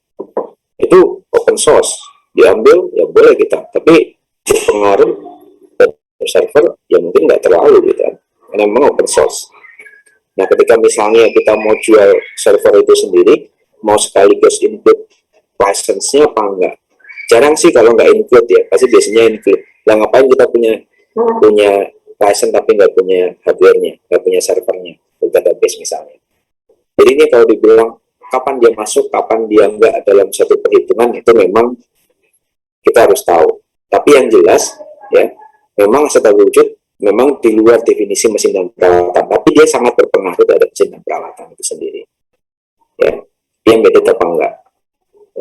Itu open source, diambil ya boleh kita, tapi pengaruh server ya mungkin nggak terlalu gitu kan, karena memang open source. Nah ketika misalnya kita mau jual server itu sendiri, mau sekaligus include license-nya apa enggak? Jarang sih kalau nggak include ya, pasti biasanya include. Nah ngapain kita punya license tapi nggak punya hardware-nya, nggak punya servernya, database misalnya. Jadi ini kalau dibilang kapan dia masuk, kapan dia enggak dalam satu perhitungan, itu memang kita harus tahu. Tapi yang jelas ya, memang serta wujud memang di luar definisi mesin dan peralatan, tapi dia sangat berpengaruh terhadap mesin dan peralatan itu sendiri. Ya, dia embedded apa enggak?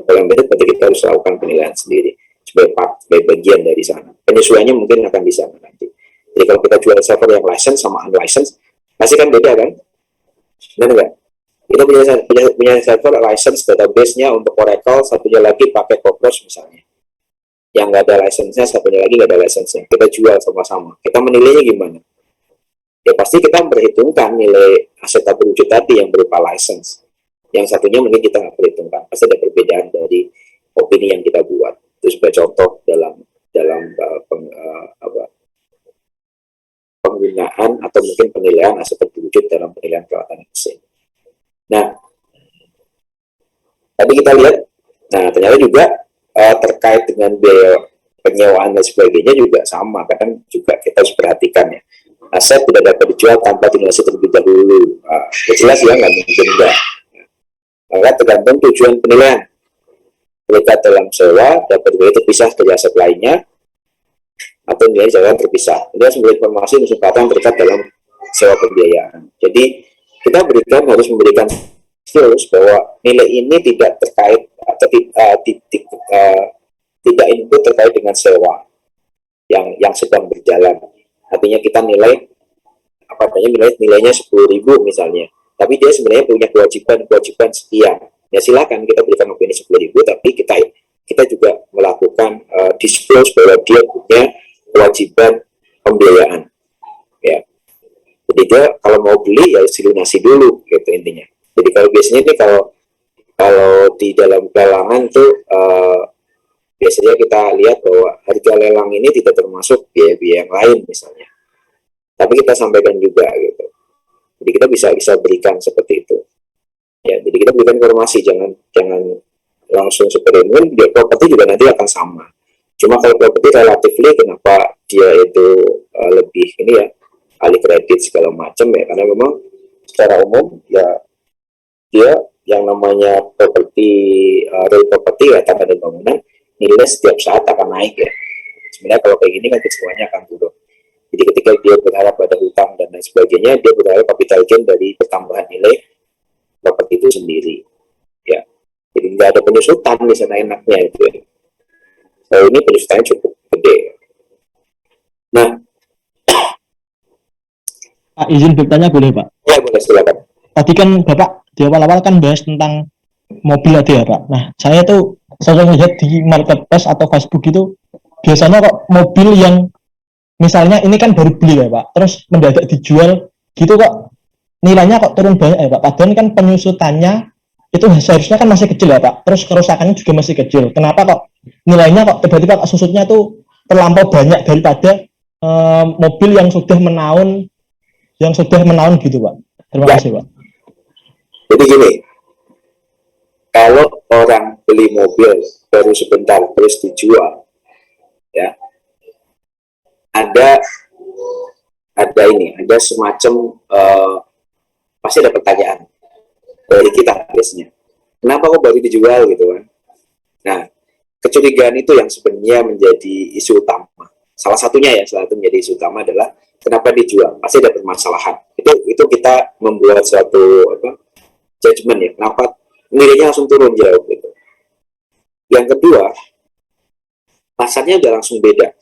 Kalau embedded berarti kita harus lakukan penilaian sendiri sebagai bagian dari sana. Penyesuaiannya mungkin akan di sana nanti. Jadi kalau kita jual server yang license sama unlicensed, pasti kan beda kan? Benar enggak? Kita punya server license database-nya untuk Oracle, satunya lagi pakai Cockroach misalnya. yang nggak ada license-nya, satunya lagi nggak ada license-nya. Kita jual sama-sama. Kita menilainya gimana? Ya pasti kita memperhitungkan nilai aset tak berwujud tadi yang berupa license. Yang satunya mungkin kita nggak perhitungkan. Pasti ada perbedaan dari opini yang kita buat. Itu sebagai contoh dalam penggunaan atau mungkin penilaian aset tak berwujud dalam penilaian peralatan mesin. Nah, tadi kita lihat, nah ternyata juga terkait dengan biaya penyewaan dan sebagainya juga sama, kan juga kita harus perhatikan ya. Aset tidak dapat dijual tanpa dinilai terlebih dahulu. Jelas ya, nggak mungkin enggak. Maka tergantung tujuan penilaian. Ketika dalam sewa dapat nilai terpisah dari aset lainnya atau nilai jalan terpisah. Ini sebagai informasi dan kesempatan terkait dalam sewa pembiayaan. Jadi kita harus memberikan skills bahwa nilai ini tidak terkait atau tidak input terkait dengan sewa yang sedang berjalan. Artinya kita nilainya 10.000 misalnya, tapi dia sebenarnya punya kewajiban sekian. Ya silakan kita berikan opini 10.000, tapi kita juga melakukan disclose bahwa dia punya kewajiban pembiayaan. Ya, jadi dia kalau mau beli ya dilunasi dulu, gitu intinya. Jadi kalau biasanya ini kalau di dalam pelelangan tuh biasanya kita lihat bahwa harga lelang ini tidak termasuk biaya-biaya yang lain misalnya. Tapi kita sampaikan juga gitu. Jadi kita bisa berikan seperti itu. Ya, jadi kita berikan informasi, jangan langsung seperti ini. Dia properti juga nanti akan sama. Cuma kalau properti relatifly kenapa dia itu lebih ini ya, ahli kredit segala macam ya, karena memang secara umum ya dia yang namanya properti real property ya, tanah dan bangunan, nilai setiap saat akan naik ya. Sebenarnya kalau kayak gini kan kesemuanya akan turun. Jadi ketika dia berharap pada hutang dan lain sebagainya, dia berharap capital gain dari pertambahan nilai properti itu sendiri. Ya, jadi nggak ada penyusutan di sana enaknya itu. Ya. So, ini penyusutannya cukup gede. Nah, Pak, izin bertanya boleh Pak? ya boleh silakan. Tadi kan Bapak di awal-awal kan bahas tentang mobil tadi ya Pak. Nah, saya tuh sering lihat di marketplace atau Facebook itu biasanya kok mobil yang misalnya ini kan baru beli ya Pak, terus mendadak dijual gitu kok nilainya kok turun banyak ya Pak. Padahal kan penyusutannya itu seharusnya kan masih kecil ya Pak, terus kerusakannya juga masih kecil. Kenapa kok nilainya kok tiba-tiba susutnya tuh terlampau banyak daripada mobil yang sudah menaun gitu Pak. Terima kasih Pak. Jadi gini, kalau orang beli mobil baru sebentar terus dijual, ya ada semacam pasti ada pertanyaan dari kita biasanya, kenapa kok baru dijual gitu kan? Nah, kecurigaan itu yang sebenarnya menjadi isu utama. Salah satunya menjadi isu utama adalah kenapa dijual? Pasti ada permasalahan. Itu kita membuat suatu judgement ya, kenapa nilainya langsung turun jauh gitu. Yang kedua, pasarnya udah langsung beda.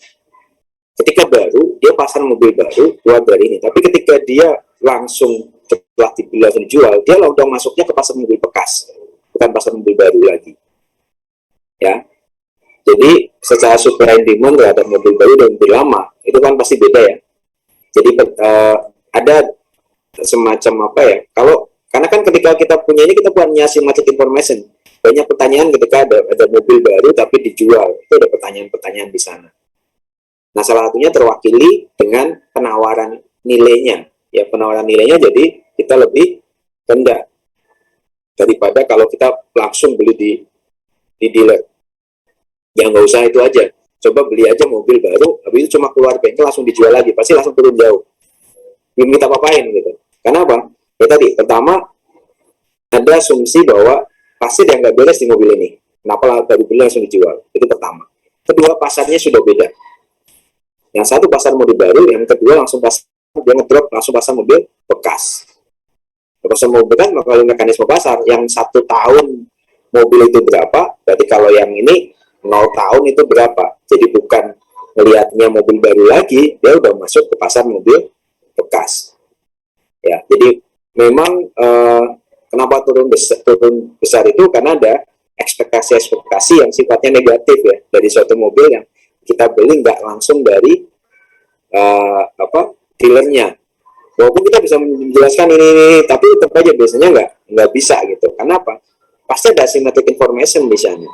Ketika baru, dia pasar mobil baru buat dari ini. Tapi ketika dia langsung setelah dibeli langsung dijual, dia udah masuknya ke pasar mobil bekas, bukan pasar mobil baru lagi. Ya, jadi secara supply and demand terhadap mobil baru dan mobil lama itu kan pasti beda ya. Jadi ada semacam karena kan ketika kita punya ini, kita punya systematic information. Banyak pertanyaan ketika ada mobil baru tapi dijual, itu ada pertanyaan-pertanyaan di sana. Nah, salah satunya terwakili dengan penawaran nilainya. Ya, penawaran nilainya jadi kita lebih rendah daripada kalau kita langsung beli di dealer. Ya nggak usah itu aja. Coba beli aja mobil baru, habis itu cuma keluar bengkel langsung dijual lagi, pasti langsung turun jauh. Belum kita apa-apain gitu. Karena apa? Ya tadi, pertama ada asumsi bahwa pasti ada yang nggak beres di mobil ini. Kenapa baru beli langsung dijual? Itu pertama. Kedua, pasarnya sudah beda. Yang satu pasar mobil baru, yang kedua dia ngedrop langsung pasar mobil bekas. Pasar mobil bekas melalui mekanisme pasar. Yang 1 tahun mobil itu berapa? Berarti kalau yang ini 0 tahun itu berapa? Jadi bukan melihatnya mobil baru lagi, dia udah masuk ke pasar mobil bekas. Ya, jadi memang kenapa turun besar itu karena ada ekspektasi yang sifatnya negatif ya dari suatu mobil yang kita beli nggak langsung dari dealernya. Walaupun kita bisa menjelaskan ini, tapi tetap aja biasanya nggak bisa gitu. Karena apa? Pasti ada asymmetric information di sana.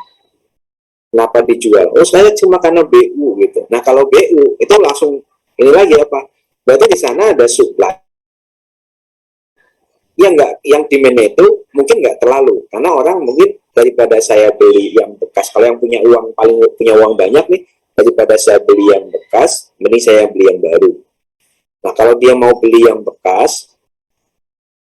Kenapa dijual? Oh, saya cuma karena BU gitu. Nah, kalau BU itu langsung ini lagi apa? Berarti di sana ada supply yang demand itu mungkin nggak terlalu, karena orang mungkin daripada saya beli yang bekas, kalau yang punya uang punya uang banyak nih, daripada saya beli yang bekas, mending saya beli yang baru. Nah, kalau dia mau beli yang bekas,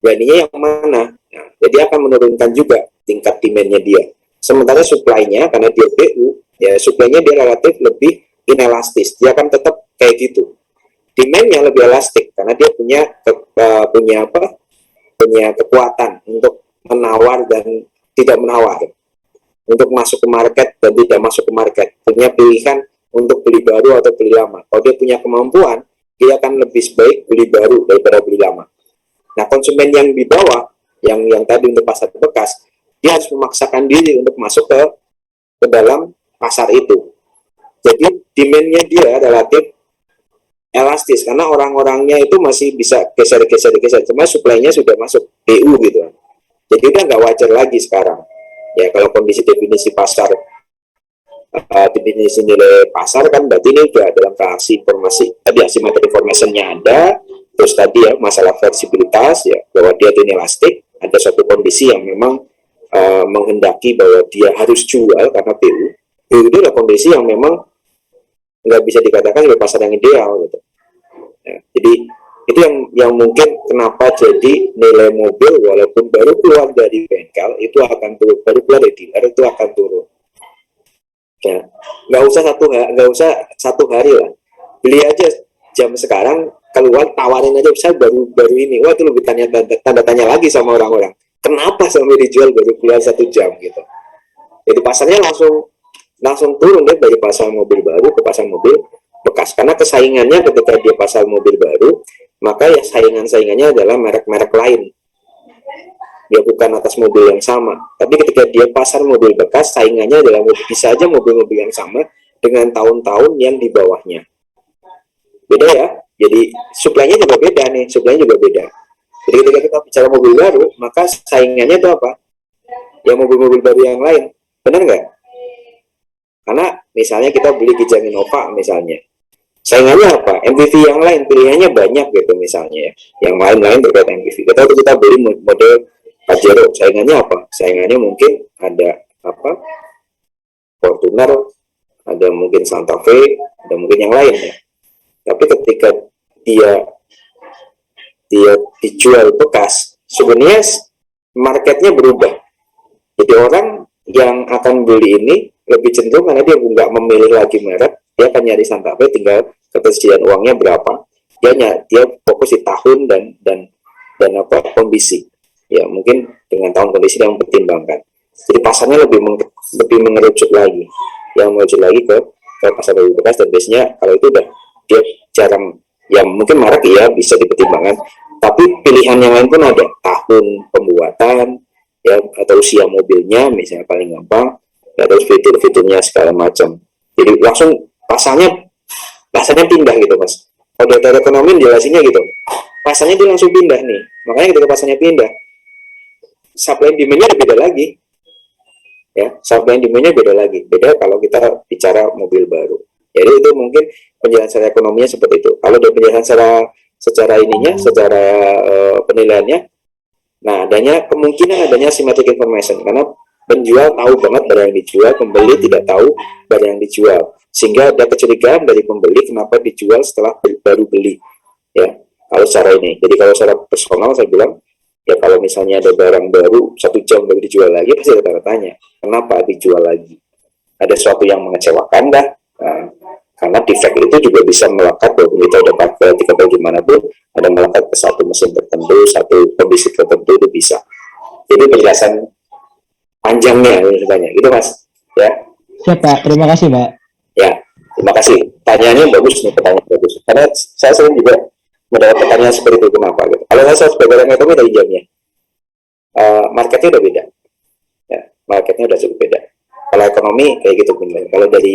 beraninya yang mana? Nah, jadi akan menurunkan juga tingkat demand-nya dia. Sementara supply-nya, karena dia BU, ya supply-nya dia relatif lebih inelastis. Dia akan tetap kayak gitu. Demand-nya lebih elastik, karena dia punya kekuatan untuk menawar dan tidak menawar. Untuk masuk ke market dan tidak masuk ke market. Punya pilihan untuk beli baru atau beli lama. Kalau dia punya kemampuan, dia akan lebih baik beli baru daripada beli lama. Nah, konsumen yang di bawah, yang tadi untuk pasar bekas, dia harus memaksakan diri untuk masuk ke dalam pasar itu. Jadi demand-nya dia relatif elastis karena orang-orangnya itu masih bisa geser. Cuma supply-nya sudah masuk BU gitu. Jadi udah nggak wajar lagi sekarang. Ya kalau kondisi definisi pasar, definisi nilai pasar kan berarti ini udah dalam kelas informasi. Tadi asymmetric information-nya ada. Terus tadi ya masalah fleksibilitas ya bahwa dia itu inelastik. Ada suatu kondisi yang memang menghendaki bahwa dia harus jual karena BU. BU itu adalah kondisi yang memang nggak bisa dikatakan sebagai pasar yang ideal gitu. Ya, jadi itu yang mungkin kenapa jadi nilai mobil walaupun baru keluar dari bengkel itu akan turun, baru keluar dari dealer itu akan turun. Ya, nggak usah satu hari lah. Beli aja jam sekarang keluar tawarin aja bisa baru ini. Wah itu lebih tanda tanya lagi sama orang-orang. Kenapa sampai dijual baru keluar 1 jam gitu? Jadi pasarnya langsung turun deh dari pasar mobil baru ke pasar mobil bekas karena kesaingannya ketika dia pasar mobil baru maka ya saingannya adalah merek-merek lain. Dia bukan atas mobil yang sama. Tapi ketika dia pasar mobil bekas saingannya adalah bisa aja mobil-mobil yang sama dengan tahun-tahun yang di bawahnya. Beda ya. Jadi supply-nya juga beda nih. Supply-nya juga beda. Jadi ketika kita bicara mobil baru, maka saingannya itu apa? Ya mobil-mobil baru yang lain. Benar nggak? Karena misalnya kita beli Kijang Innova misalnya. Saingannya apa? MPV yang lain, pilihannya banyak gitu misalnya ya. Yang lain-lain terkait MPV. Kita beli model Pajero, saingannya apa? Saingannya mungkin ada Fortuner, ada mungkin Santa Fe, ada mungkin yang lain ya. Tapi ketika dia dijual bekas, sebenarnya marketnya berubah. Jadi orang yang akan beli ini lebih cenderung karena dia nggak memilih lagi merek, dia akan nyari Santa Fe, tinggal ketersediaan uangnya berapa. Dia fokus di tahun dan kondisi. Ya mungkin dengan tahun kondisi yang mempertimbangkan. Jadi pasarnya lebih mengerucut lagi, yang mengerucut lagi ke pasar mobil bekas dan biasanya kalau itu udah dia jarang. Ya mungkin merek ya bisa dipertimbangkan, tapi pilihan yang lain pun ada, tahun pembuatan ya atau usia mobilnya misalnya paling gampang ya, terus fitur-fiturnya segala macam. Jadi langsung pasarnya pindah gitu mas. Kalau data ekonomi jelasinnya gitu, pasarnya dia langsung pindah nih. Makanya ketika pasarnya pindah, supply demand-nya beda lagi. Ya, supply demand-nya beda lagi. Beda kalau kita bicara mobil baru. Jadi itu mungkin penjelasan ekonominya seperti itu. Kalau dari penjelasan secara penilaiannya, nah kemungkinan adanya asymmetric information karena penjual tahu banget barang yang dijual, pembeli tidak tahu barang yang dijual, sehingga ada kecurigaan dari pembeli kenapa dijual setelah baru beli. Ya, kalau secara ini. Jadi kalau secara personal saya bilang, ya kalau misalnya ada barang baru 1 jam baru dijual lagi, pasti ada tanda tanya, kenapa dijual lagi? Ada sesuatu yang mengecewakan dah. Nah, karena defect itu juga bisa melekat bahwa kita udah pakai ketika bagaimanapun ada melekat ke satu mesin tertentu, satu kondisi tertentu itu bisa. Jadi penjelasan panjangnya sebenarnya gitu mas ya. Siap Pak, terima kasih Pak. Ya, terima kasih. Pertanyaannya bagus nih, pertanyaan bagus. Karena saya sering juga mendapat pertanyaan seperti itu, kenapa gitu. Kalau saya sebagai orang ekonomi dari jamnya, marketnya udah beda. Ya. marketnya udah cukup beda. Kalau ekonomi kayak gitu penilaian. Kalau dari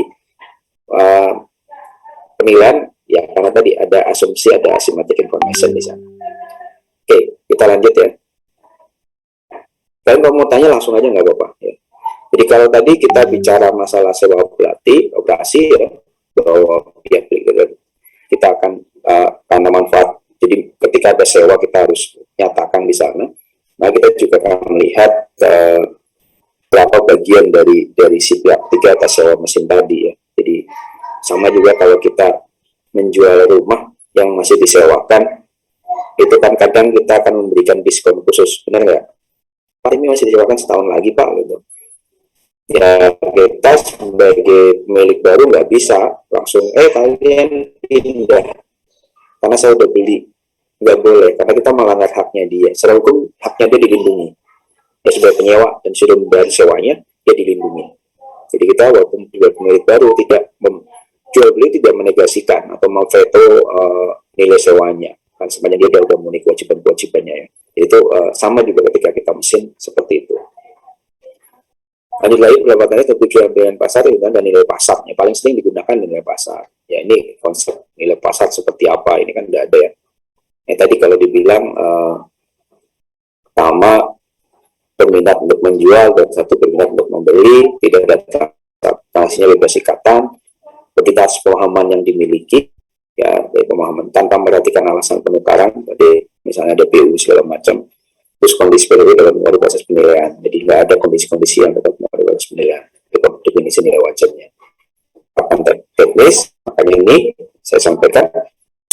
penilaian ya karena tadi ada asumsi, ada asymmetric information di sana. Oke, kita lanjut ya. Kalian kalau mau tanya langsung aja nggak apa-apa ya. Jadi kalau tadi kita bicara masalah sewa operasi ya, bahwa pihak kita akan karena manfaat. Jadi ketika ada sewa kita harus nyatakan di sana. Nah kita juga akan melihat berapa bagian dari si pihak ketiga atas sewa mesin tadi ya. Jadi sama juga kalau kita menjual rumah yang masih disewakan, itu kan kadang kita akan memberikan diskon khusus, benar nggak? Pak ini masih disewakan setahun lagi Pak gitu. Ya kita sebagai pemilik baru nggak bisa langsung kalian pindah karena saya udah beli, nggak boleh karena kita melanggar haknya dia. Secara hukum haknya dia dilindungi ya, sudah penyewa dan sudah membayar sewanya dia dilindungi. Jadi kita walaupun juga pemilik baru tidak jual beli tidak menegasikan atau memveto nilai sewanya kan sebenarnya dia udah memenuhi kewajibannya ya. Itu sama juga ketika kita mesin seperti itu. Lanjut lagi pendapatannya tujuan pilihan pasar dan nilai pasarnya paling sering digunakan nilai pasar. Ya ini konsep nilai pasar seperti apa ini kan tidak ada ya. Tadi kalau dibilang pertama berminat untuk menjual dan satu berminat untuk membeli, tidak ada transaksinya bebas ikatan, identitas pemahaman yang dimiliki ya dari pemahaman tanpa memperhatikan alasan penukaran, tadi misalnya ada PU segala macam. Terus kondisi PDW dalam mengatur proses penilaian. Jadi nggak ada kondisi-kondisi yang dapat mengatur proses penilaian. Itu definisi nilai wajarnya. Akan teknis, makanya ini saya sampaikan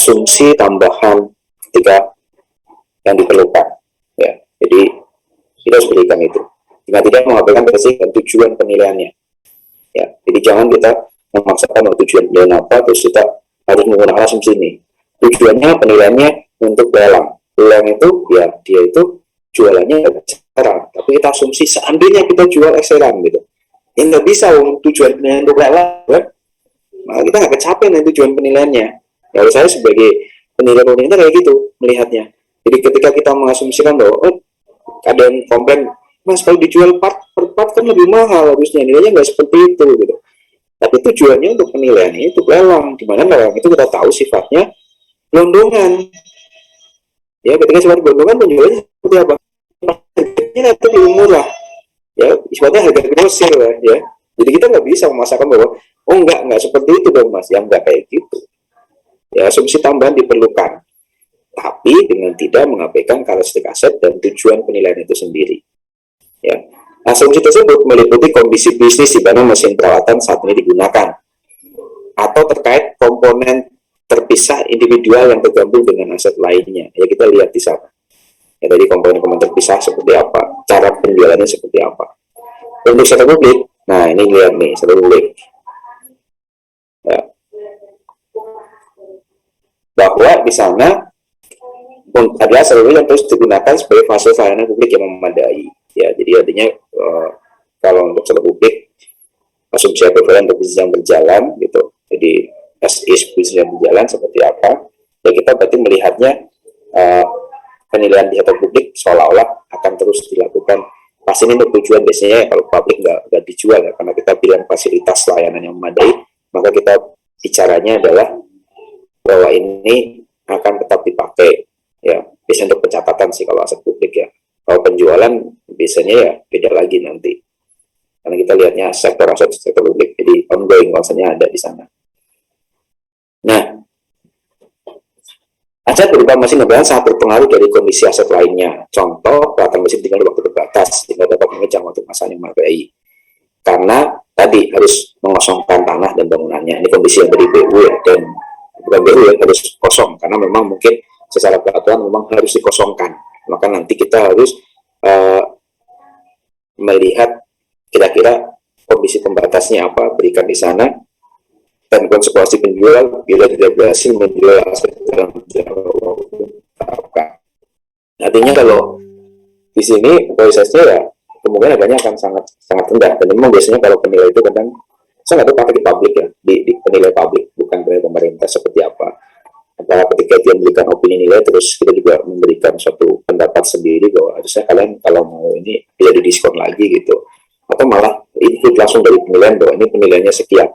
asumsi tambahan ketika yang diperlukan. Ya, jadi kita harus berikan itu. Jika tidak mengabaikan prinsip dan tujuan penilaiannya. Ya, jadi jangan kita memaksakan tujuan penilaian apa, terus kita harus menggunakan asumsi ini. Tujuannya penilaiannya untuk lelang. Lelang itu ya dia itu jualannya eceran, tapi kita asumsi seandainya kita jual eceran gitu, ya nggak bisa tujuan penilaian untuk lelang kan? Nah, kita nggak kecapean dengan tujuan penilaiannya. Ya saya sebagai penilai pemerintah kayak gitu melihatnya. Jadi ketika kita mengasumsikan bahwa ada yang komplain, mas kalau dijual part per part kan lebih mahal harusnya, nilainya nggak seperti itu gitu. Tapi tujuannya untuk penilaian itu lelang, di mana lelang itu kita tahu sifatnya gelondongan. Ya ketika sifat gelondongan penjualannya seperti apa? Harganya lebih murah ya, istilahnya harga grosir lah ya. Jadi kita nggak bisa memasakkan bahwa enggak seperti itu dong mas, yang nggak kayak gitu ya. Asumsi tambahan diperlukan tapi dengan tidak mengabaikan karakteristik aset dan tujuan penilaian itu sendiri ya. Asumsi tersebut meliputi kondisi bisnis di mana mesin perawatan saat ini digunakan atau terkait komponen terpisah individual yang tergabung dengan aset lainnya ya. Kita lihat di sana ya, dari komponen-komponen terpisah seperti apa, cara penjualannya seperti apa. Untuk sektor publik, nah ini lihat nih sektor publik ya, bahwa di sana adalah seluruh yang terus digunakan sebagai fasilitas layanan publik yang memadai ya. Jadi artinya kalau untuk sektor publik asumsi ekivalen untuk bisnis yang berjalan gitu, jadi bisnis yang berjalan seperti apa ya, kita berarti melihatnya penilaian di sektor publik seolah-olah akan terus dilakukan. Pasti ini untuk tujuan biasanya kalau publik nggak dijual ya, karena kita bilang fasilitas layanan yang memadai, maka kita bicaranya adalah bahwa ini akan tetap dipakai ya. Biasanya untuk pencatatan sih kalau aset publik ya. Kalau penjualan biasanya ya beda lagi nanti, karena kita lihatnya sektor publik, jadi ongoing maksudnya ada di sana. Nah, aset berupa mesin kebetulan sangat berpengaruh dari kondisi aset lainnya. Contoh, perawatan mesin tinggal di waktu terbatas, sehingga dapat mengejar waktu masa yang memadai. Karena tadi harus mengosongkan tanah dan bangunannya. Ini kondisi yang dari BU ya, dan bukan BU ya, harus kosong. Karena memang mungkin secara peraturan memang harus dikosongkan. Maka nanti kita harus melihat kira-kira kondisi pembatasnya apa, berikan di sana. Dan konsekuensi penjual bila tidak berhasil menjual aset dalam waktu. Artinya kalau di sini prosesnya ya kemungkinan adanya akan sangat rendah. Dan memang biasanya kalau penilai itu kadang saya nggak tahu pakai di publik ya, di penilai publik bukan penilai pemerintah seperti apa. Antara ketika dia memberikan opini nilai, terus kita juga memberikan suatu pendapat sendiri bahwa harusnya kalian kalau mau ini bisa didiskon lagi gitu. atau malah input langsung dari penilaian bahwa ini penilaiannya sekian.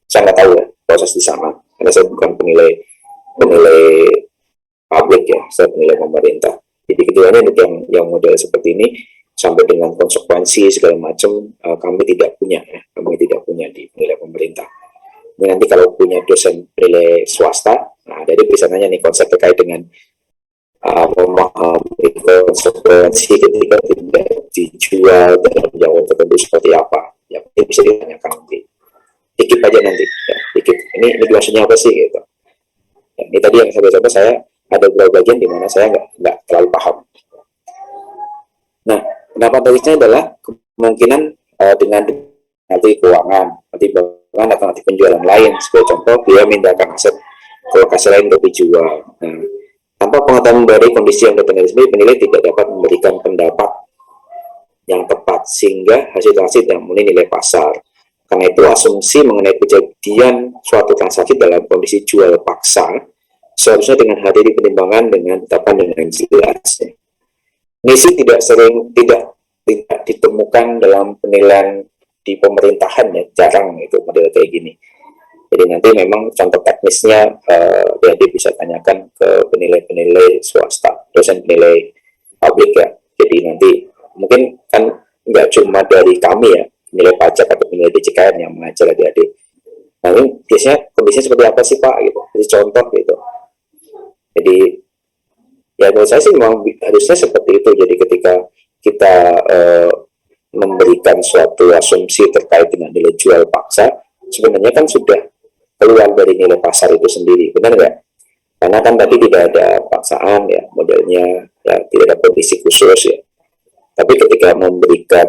Saya nggak tahu ya proses di sana, karena saya bukan penilai publik ya, saya penilai pemerintah. Jadi keduanya untuk yang model seperti ini sampai dengan konsekuensi segala macam kami tidak punya ya, kami tidak punya di penilai pemerintah. Ini nanti kalau punya dosen penilai swasta, nah jadi bisa nanya nih konsep terkait dengan memahami konsekuensi ketika tidak dijual dalam jangka tertentu seperti apa. Ya ini bisa ditanyakan nanti. Dikit aja nanti, ya, dikit. Ini maksudnya apa sih gitu. Ya, ini tadi yang saya ada beberapa bagian di mana saya nggak terlalu paham. Nah, pendapat logisnya adalah kemungkinan dengan nanti keuangan, nanti bahkan atau nanti penjualan lain. Sebagai contoh, dia mintakan aset ke lokasi lain untuk dijual. Nah, tanpa pengetahuan dari kondisi yang terjadi, penilai tidak dapat memberikan pendapat yang tepat sehingga hasil tidak memenuhi nilai pasar. Karena itu asumsi mengenai kejadian suatu transaksi dalam kondisi jual paksa seharusnya dengan hati dipertimbangkan dengan tetapkan dengan jelas. Misi tidak ditemukan dalam penilaian di pemerintahan ya, jarang itu model kayak gini. Jadi nanti memang contoh teknisnya jadi bisa tanyakan ke penilai swasta, dosen penilai publik ya. Jadi nanti mungkin kan nggak cuma dari kami ya, penilai pajak atau penilai DJKN yang mengajar adik-adik. Nah ini biasanya kondisinya seperti apa sih Pak? Gitu. Jadi contoh gitu. Jadi ya menurut saya sih memang harusnya seperti itu. Jadi ketika kita memberikan suatu asumsi terkait dengan nilai jual paksa, sebenarnya kan sudah keluar dari nilai pasar itu sendiri, benar nggak? Karena kan tadi tidak ada paksaan ya, modelnya ya tidak ada kondisi khusus ya. Tapi ketika memberikan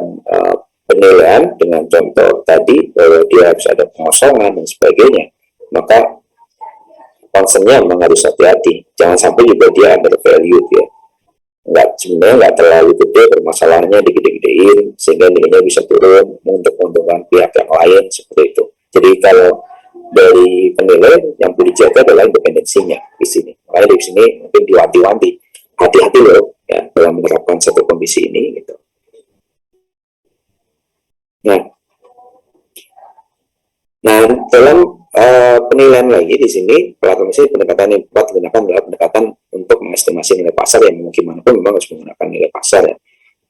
penilaian dengan contoh tadi bahwa dia harus ada pengosongan dan sebagainya, maka concernnya memang harus hati-hati. Jangan sampai juga dia undervalued ya. Sebenarnya nggak terlalu gede, permasalahannya digede-gedein sehingga nilainya bisa turun untuk keuntungan pihak yang lain seperti itu. Jadi kalau dari penilai yang perlu dijaga adalah independensinya di sini. Makanya di sini mungkin diwanti-wanti, hati-hati loh ya dalam menerapkan satu kondisi ini gitu. Nah dalam penilaian lagi di sini pendekatan yang dapat digunakan adalah pendekatan untuk mengestimasi nilai pasar yang gimana pun memang harus menggunakan nilai pasar ya.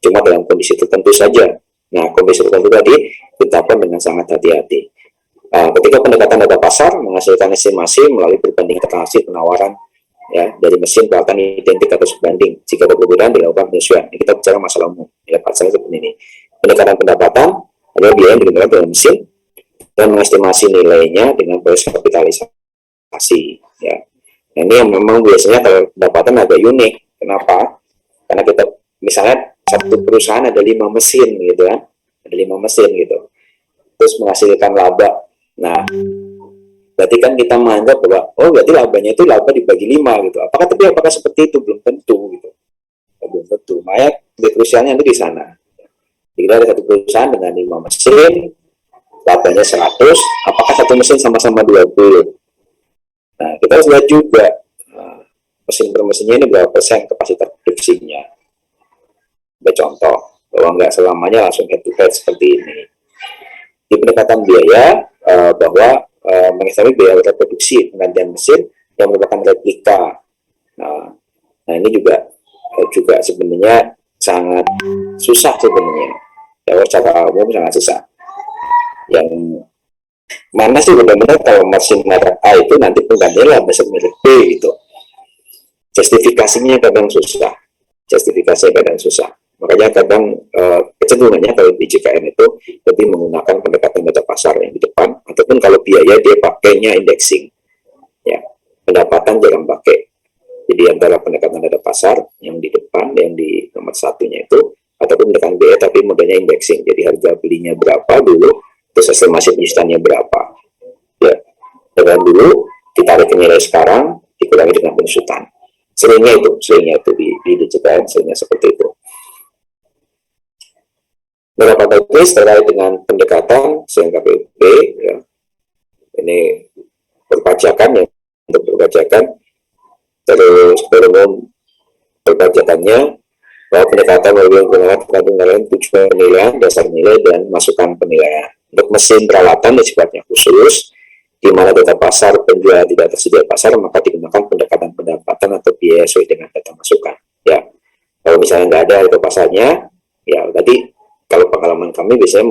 Cuma dalam kondisi tertentu saja. Nah kondisi tertentu tadi ditetapkan dengan sangat hati-hati. Ketika pendekatan data pasar menghasilkan estimasi melalui perbandingan transaksi penawaran ya dari mesin peralatan identik atau sebanding. Jika ada perbedaan dilakukan penyesuaian. Ini kita bicara masalah umum nilai pasar seperti ini. Pendekatan pendapatan adalah biaya yang digunakan dalam mesin dan mengestimasi nilainya dengan proses kapitalisasi ya. Nah, ini yang memang biasanya kalau pendapatan agak unik. Kenapa? Karena kita misalnya satu perusahaan ada 5 mesin gitu kan, ada 5 mesin gitu, terus menghasilkan laba. Nah, berarti kan kita menganggap bahwa oh berarti labanya itu laba dibagi 5 gitu. Apakah seperti itu? Belum tentu gitu. Belum tentu. Makanya krusialnya itu di sana. Jadi ada satu perusahaan dengan 5 mesin, labanya 100, apakah satu mesin sama-sama 20? Nah, kita harus lihat juga mesin per mesinnya ini berapa persen kapasitas produksinya. Contoh, bahwa nggak selamanya langsung head to head seperti ini. Di pendekatan biaya, bahwa mengestimasi biaya reproduksi penggantian mesin yang merupakan replika. Nah ini juga sebenarnya sangat susah sebenarnya. Ya, secara umum sangat susah. Yang mana sih benar-benar kalau mesin merek A itu nanti penggantiannya mesin merek B gitu. Justifikasinya kadang susah. Makanya kadang kecenderungannya kalau di JKN itu lebih menggunakan pendekatan data pasar yang di depan, ataupun kalau biaya dia pakainya indexing. Ya, pendapatan jangan pakai. Jadi antara pendekatan data pasar yang di depan, yang di nomor satunya itu, ataupun pendekatan biaya tapi modelnya indexing. Jadi harga belinya berapa dulu, terus estimasi penjualannya berapa. Ya, dengan dulu ditarik ke nilai sekarang, dikurangi dengan penjualan. Seringnya itu di JKN seringnya seperti itu. Beberapa teknis terkait dengan pendekatan CNKPP ya. Ini perpajakan ya, untuk perpajakan terus umum perpajakannya bahwa pendekatan mobil menggunakan tergantung penilaian tujuan penilaian, dasar nilai, dan masukan penilaian. Untuk mesin peralatan yang sifatnya khusus, di mana data pasar penjual tidak tersedia pasar, maka digunakan pendekatan pendapatan atau biaya sesuai dengan data masukan. Ya, kalau misalnya nggak ada data pasarnya, ya tadi kalau pengalaman kami biasanya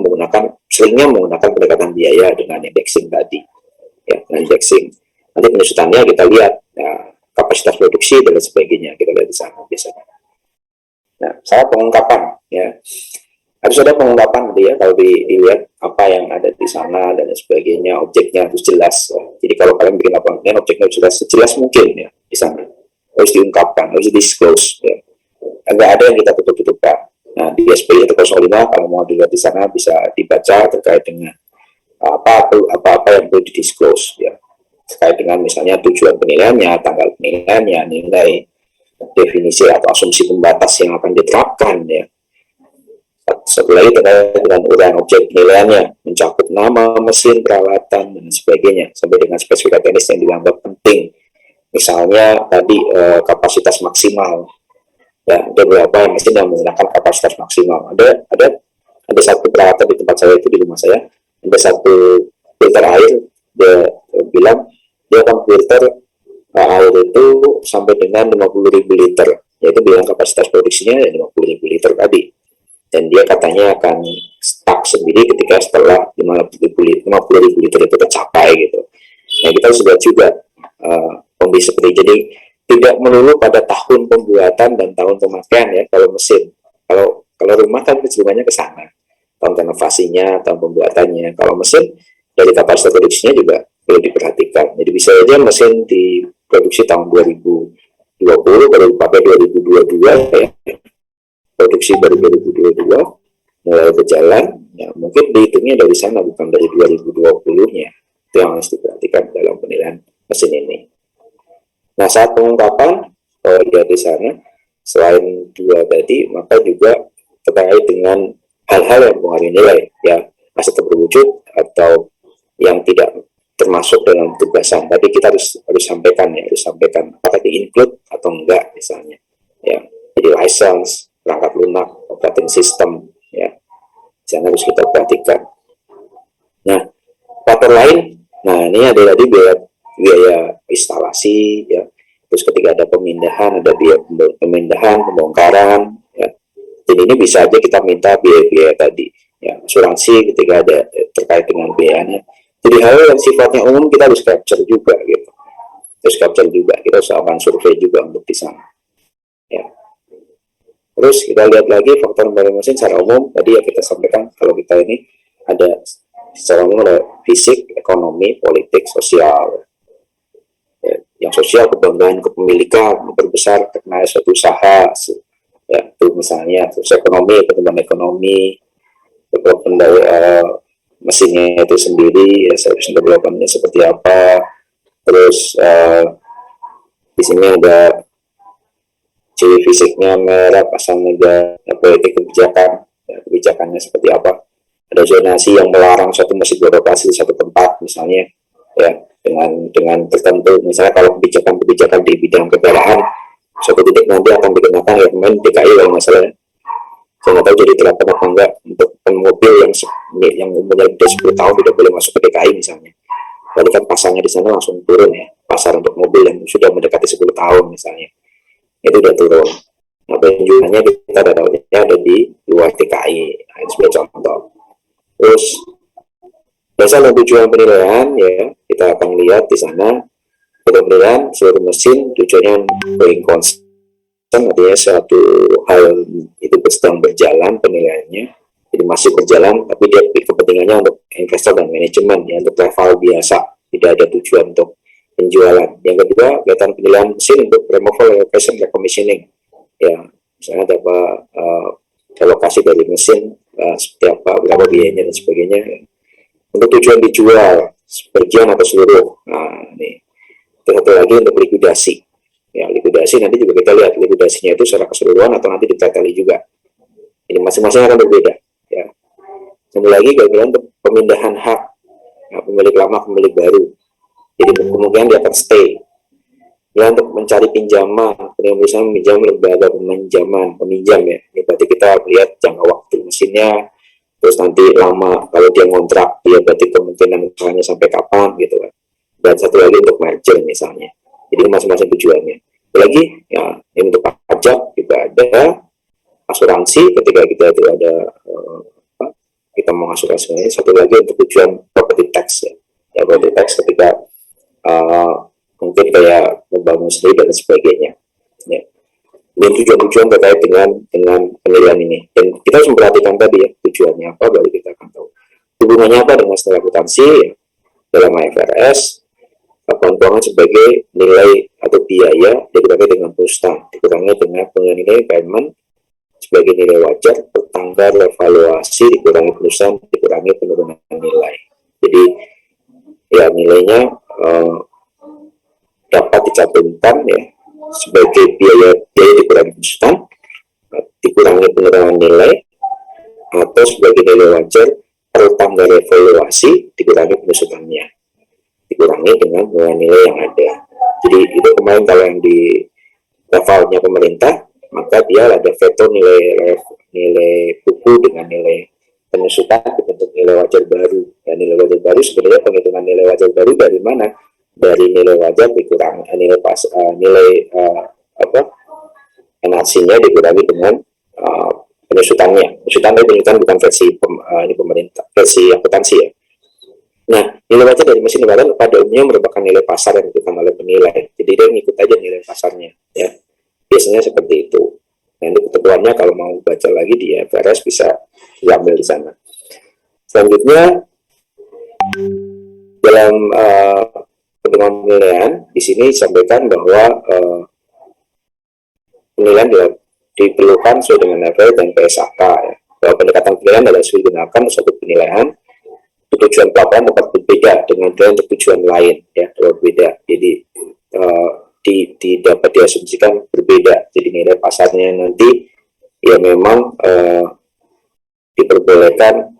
seringnya menggunakan pendekatan biaya dengan indexing tadi. Ya, dengan indexing. Nanti penyusutannya kita lihat, ya, kapasitas produksi dan sebagainya kita lihat di sana biasanya. Nah, salah pengungkapan, ya harus ada pengungkapan dia kalau dilihat apa yang ada di sana dan sebagainya, objeknya harus jelas. Jadi kalau kalian bikin laporan, objeknya harus jelas, sejelas mungkin ya di sana, harus diungkapkan, harus disclose. Ya. Enggak ada yang kita tutup-tutupkan. Nah, di SPI 105 kalau mau dilihat di sana bisa dibaca terkait dengan apa yang perlu didisclose, ya terkait dengan misalnya tujuan penilaiannya, tanggal penilaiannya, nilai, definisi atau asumsi pembatas yang akan diterapkan, ya. Satu lagi terkait dengan uraian objek penilaiannya, mencakup nama, mesin, peralatan, dan sebagainya, sampai dengan spesifikasi teknis yang dianggap penting. Misalnya tadi kapasitas maksimal, ya ada beberapa mesin yang menggunakan kapasitas maksimal. Ada satu peralatan di tempat saya itu, di rumah saya, ada satu filter air, dia bilang dia akan filter air itu sampai dengan 50.000 liter, yaitu bilang kapasitas produksinya 50.000 liter tadi. Dan dia katanya akan stuck sendiri ketika setelah 50.000 liter itu tercapai gitu. Nah, kita sudah juga kondisi seperti, jadi tidak melulu pada tahun pembuatan dan tahun pemakaian, ya kalau mesin. Kalau rumah kan kecenderungannya ke sana, tahun renovasinya, tahun pembuatannya. Kalau mesin dari kapasitas produksinya juga perlu diperhatikan. Jadi bisa saja mesin diproduksi tahun 2020 baru dipakai 2022, ya produksi baru 2022 mulai berjalan, ya mungkin dihitungnya dari sana bukan dari 2020-nya. Itu yang harus diperhatikan dalam penilaian mesin ini. Nah, saat pengungkapan kalau lihat di sana, selain dua tadi, maka juga terkait dengan hal-hal yang mempengaruhi nilai, ya masih terwujud atau yang tidak termasuk dalam tugasan. Tadi kita harus sampaikan, ya harus sampaikan apakah di-include atau enggak misalnya, ya jadi license, perangkat lunak, operating system, ya jangan harus kita perhatikan. Nah, faktor lain, nah ini ada tadi biaya instalasi, ya terus ketika ada pemindahan, ada biaya pemindahan, pembongkaran, ya jadi ini bisa aja kita minta biaya-biaya tadi, ya asuransi ketika ada terkait dengan biayanya. Jadi hal yang sifatnya umum kita harus capture juga, gitu. Kita usahakan survei juga untuk di sana, ya. Terus kita lihat lagi faktor pembayaran mesin secara umum. Tadi ya kita sampaikan kalau kita ini ada secara umum ada fisik, ekonomi, politik, sosial. Ya, yang sosial kebanggaan kepemilikan, memperbesar terkenal suatu usaha, ya itu misalnya. Terus ekonomi, pertumbuhan ekonomi, mesinnya itu sendiri, ya service development-nya seperti apa. Terus di sini ada ciri fisiknya, merek, asal negara, politik kebijakan, ya, kebijakannya seperti apa. Ada zonasi yang melarang suatu mesin beroperasi di satu tempat misalnya, ya dengan tertentu. Misalnya kalau kebijakan di bidang kendaraan, suatu titik nanti akan dikenakan ya kemarin DKI kalau nggak salah. Saya nggak tahu jadi terapkan apa enggak untuk mobil yang umurnya sudah 10 tahun tidak boleh masuk ke DKI misalnya. Berarti kan pasarnya di sana langsung turun, ya, pasar untuk mobil yang sudah mendekati 10 tahun misalnya. Itu udah turun. Nah, penjualannya kita ada di luar TKI. Nah, itu sebagai contoh. Terus dasar dan tujuan penilaian, ya kita akan lihat di sana penilaian seluruh mesin tujuannya going concern, artinya suatu hal itu sedang berjalan penilaiannya, jadi masih berjalan tapi dia kepentingannya untuk investor dan manajemen, ya untuk level biasa, tidak ada tujuan untuk penjualan. Yang kedua, kegiatan penilaian mesin untuk removal, relocation, recommissioning. Ya, misalnya ada apa relokasi dari mesin, seperti apa, berapa biayanya dan sebagainya. Untuk tujuan dijual, sebagian atau seluruh. Nah, ini. Satu lagi untuk likuidasi. Ya, likuidasi nanti juga kita lihat likuidasinya itu secara keseluruhan atau nanti diteteli juga. Ini masing-masing akan berbeda. Ya. Satu lagi kemudian untuk pemindahan hak, nah, pemilik lama, pemilik baru. Jadi kemungkinan dia akan stay. Ya, untuk mencari pinjaman, perusahaan meminjam lembaga peminjam ya. Ini berarti kita lihat jangka waktu mesinnya, terus nanti lama kalau dia ngontrak, dia berarti kemungkinan usahanya sampai kapan gitu kan. Dan satu lagi untuk merger misalnya. Jadi masing-masing tujuannya. Lagi ya, ini untuk pajak juga ada, asuransi ketika kita itu ada kita mau asuransi. Satu lagi untuk tujuan property tax ya. Ya, property tax ketika mungkin kayak membangun sendiri dan sebagainya. Ya. Dan tujuan-tujuan terkait dengan penilaian ini. Dan kita harus memperhatikan tadi ya, tujuannya apa, baru kita akan tahu. Hubungannya apa dengan standar akuntansi ya, dalam IFRS, keuangan sebagai nilai atau biaya dikurangi dengan perusahaan, dikurangi dengan nilai payment sebagai nilai wajar per tanggal evaluasi, dikurangi perusahaan, dikurangi penurunan nilai. Jadi ya nilainya dapat dicantumkan ya sebagai biaya dikurangi perusahaan, dikurangi penurunan nilai, atau sebagai nilai wajar per tanggal evaluasi, dikurangi penyusutannya, dikurangi dengan nilai yang ada. Jadi itu kemarin kalau yang di levelnya pemerintah, maka dia ada veto nilai buku dengan nilai penyusutan bentuk nilai wajar baru. Dan nilai wajar baru sebenarnya penghitungan nilai wajar baru dari mana? Dari nilai wajar dikurangi NAC-nya dikurangi dengan penyusutannya. Penyusutan bukan versi ini pemerintah, versi akuntansi ya. Nah, nilai wajar dari mesin lebaran pada umumnya merupakan nilai pasar yang ditentukan oleh penilai. Jadi dia ngikut aja nilai pasarnya ya. Biasanya seperti itu. Nanti ketentuannya kalau mau baca lagi di IFRS bisa diambil di sana. Selanjutnya dalam penilaian di sini disampaikan bahwa penilaian diperlukan sesuai dengan level dan PSAK ya. Bahwa pendekatan penilaian adalah sesuai digunakan suatu penilaian untuk tujuan pelaporan dapat berbeda dengan untuk tujuan lain ya, berbeda. Jadi dapat diasumsikan berbeda. Jadi nilai pasarnya nanti ya memang diperbolehkan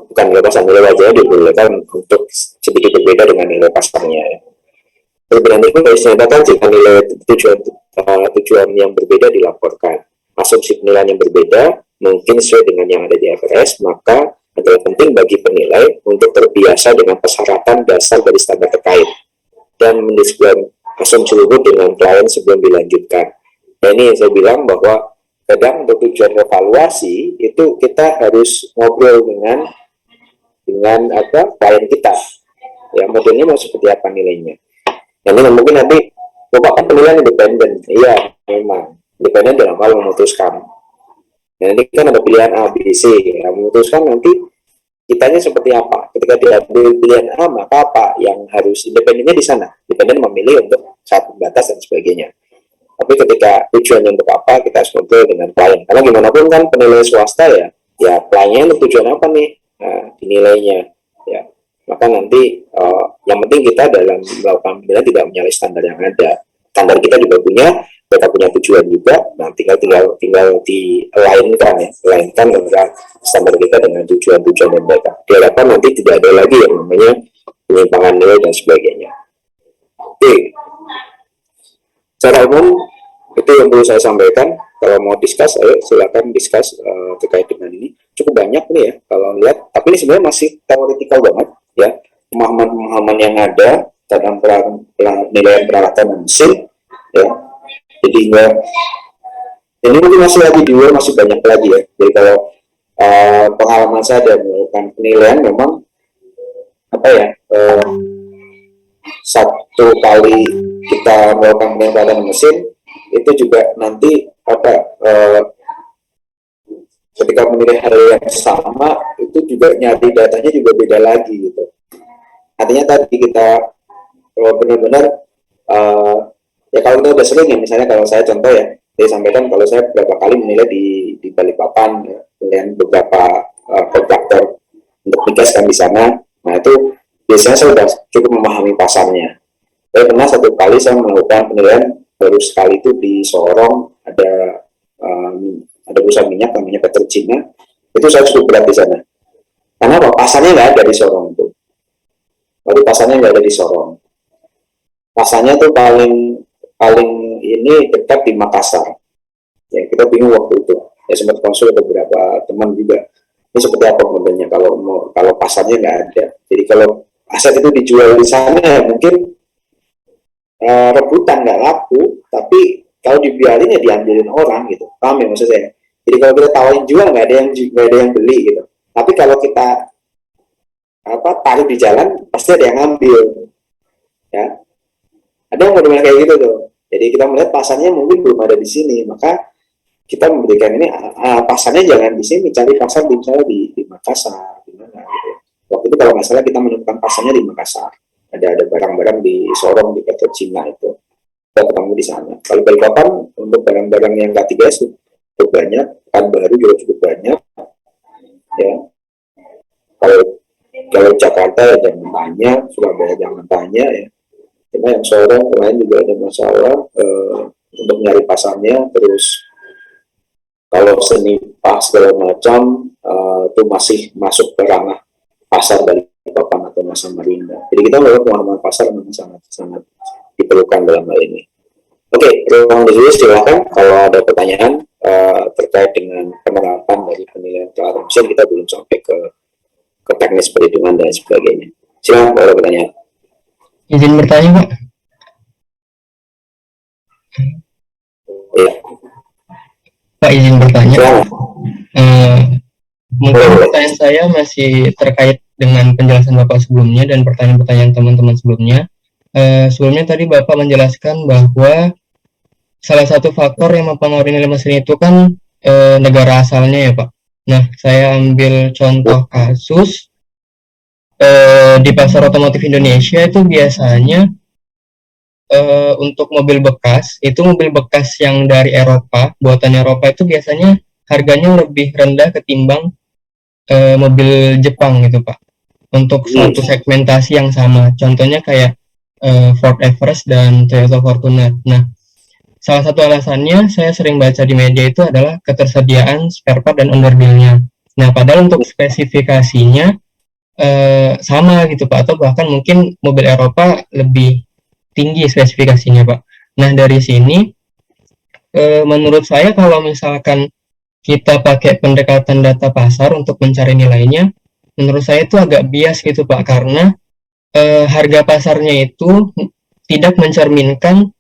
bukan nilai pasar, nilai wajarnya diperbolehkan untuk sedikit berbeda dengan nilai pasarnya ya. Perbedaan itu harus dinyatakan jika nilai tujuan yang berbeda dilaporkan. Asumsi penilaian yang berbeda mungkin sesuai dengan yang ada di IFRS, maka adalah penting bagi penilai untuk terbiasa dengan persyaratan dasar dari standar terkait dan mendiskusikan asumsi luhur dengan klien sebelum dilanjutkan. Nah, ini yang saya bilang bahwa kadang untuk tujuan evaluasi itu kita harus ngobrol dengan klien kita. Ya, modelnya mau seperti apa nilainya. Nah, ini mungkin nanti Bapak kan penilaian independen. Iya, memang independen dalam hal memutuskan. Nah, ini kan ada pilihan A, B, C. Ya, memutuskan nanti kitanya seperti apa. Ketika diambil pilihan A, maka apa yang harus independennya di sana. Independen memilih untuk satu batas dan sebagainya. Tapi ketika tujuannya untuk apa, kita harus ngobrol dengan klien. Karena gimana pun kan penilai swasta ya kliennya untuk tujuan apa nih? Nah, dinilainya. Ya, maka nanti yang penting kita dalam melakukan penilaian tidak menyalahi standar yang ada. Standar kita juga punya, kita punya tujuan juga. Nah, tinggal di-lainkan ya, lainkan antara standar kita dengan tujuan-tujuan yang mereka. Diharapkan nanti tidak ada lagi yang namanya penyimpangan nilai dan sebagainya. Oke. Secara umum itu yang perlu saya sampaikan. Kalau mau discuss, ayo silakan discuss terkait dengan ini. Cukup banyak nih ya kalau lihat. Tapi ini sebenarnya masih teoretikal banget ya. Pemahaman yang ada dalam penilaian peralatan dan mesin ya. Jadi ini mungkin masih lagi masih banyak lagi ya. Jadi kalau pengalaman saya dalam melakukan penilaian memang satu kali kita melakukan penilaian mesin itu juga nanti ketika menilai hal yang sama itu juga nyari datanya juga beda lagi gitu. Artinya tadi kita benar-benar ya kalau kita udah sering ya, misalnya kalau saya contoh ya, saya sampaikan kalau saya beberapa kali menilai di Balikpapan ya, kemudian beberapa kontraktor untuk migas kan di sana. Nah itu biasanya saya sudah cukup memahami pasarnya. Saya pernah satu kali saya melakukan penilaian baru sekali itu di Sorong, ada perusahaan minyak namanya Petrocina. Itu saya cukup berat di sana. Karena apa? Pasarnya nggak ada di Sorong itu. Lalu pasarnya nggak ada di Sorong. Pasarnya tuh paling paling ini dekat di Makassar. Ya, kita bingung waktu itu. Ya sempat konsul beberapa teman juga. Ini seperti apa modelnya kalau pasarnya nggak ada. Jadi kalau aset itu dijual di sana ya mungkin rebutan nggak laku, tapi kalau dibiarin ya diambilin orang gitu. Paham ya maksud saya? Jadi kalau kita tawarin jual nggak ada yang beli gitu. Tapi kalau kita taruh di jalan pasti ada yang ngambil. Ya, ada yang model kayak gitu tuh. Jadi kita melihat pasarnya mungkin belum ada di sini, maka kita memberikan ini pasarnya jangan di sini, cari pasar misalnya di Makassar, di mana gitu. Waktu itu kalau nggak salah kita menemukan pasarnya di Makassar. Ada barang-barang di Sorong di Petro Cina itu. Kita ketemu di sana. Kalau Balikpapan untuk barang-barang yang K3S cukup banyak, Baru juga cukup banyak. Ya. Kalau Jakarta ya jangan tanya, Surabaya jangan tanya ya. Cuma yang Sorong lain juga ada masalah untuk nyari pasarnya, terus kalau seni pas segala macam itu masih masuk ke ranah pasar dari Balikpapan atau Mas Samarinda. Jadi kita melihat pemahaman pasar memang sangat diperlukan dalam hal ini. Oke, ruang diskusi silakan kalau ada pertanyaan terkait dengan penerapan dari penilaian kelarang mesin. Kita belum sampai ke teknis perhitungan dan sebagainya. Silakan kalau ada pertanyaan. Izin bertanya, Pak. Ya. Pak, izin bertanya. Silakan. Mungkin pertanyaan saya masih terkait dengan penjelasan Bapak sebelumnya dan pertanyaan-pertanyaan teman-teman sebelumnya. Sebelumnya tadi Bapak menjelaskan bahwa salah satu faktor yang mempengaruhi nilai mesin itu kan negara asalnya ya, Pak. Nah, saya ambil contoh kasus di pasar otomotif Indonesia itu biasanya untuk mobil bekas yang dari Eropa, buatan Eropa itu biasanya harganya lebih rendah ketimbang mobil Jepang gitu, Pak. Untuk suatu segmentasi yang sama, contohnya kayak Ford Everest dan Toyota Fortuner. Nah, salah satu alasannya saya sering baca di media itu adalah ketersediaan spare part dan underbill-nya. Nah, padahal untuk spesifikasinya sama gitu, Pak, atau bahkan mungkin mobil Eropa lebih tinggi spesifikasinya, Pak. Nah, dari sini menurut saya kalau misalkan kita pakai pendekatan data pasar untuk mencari nilainya, menurut saya itu agak bias gitu, Pak, karena harga pasarnya itu tidak mencerminkan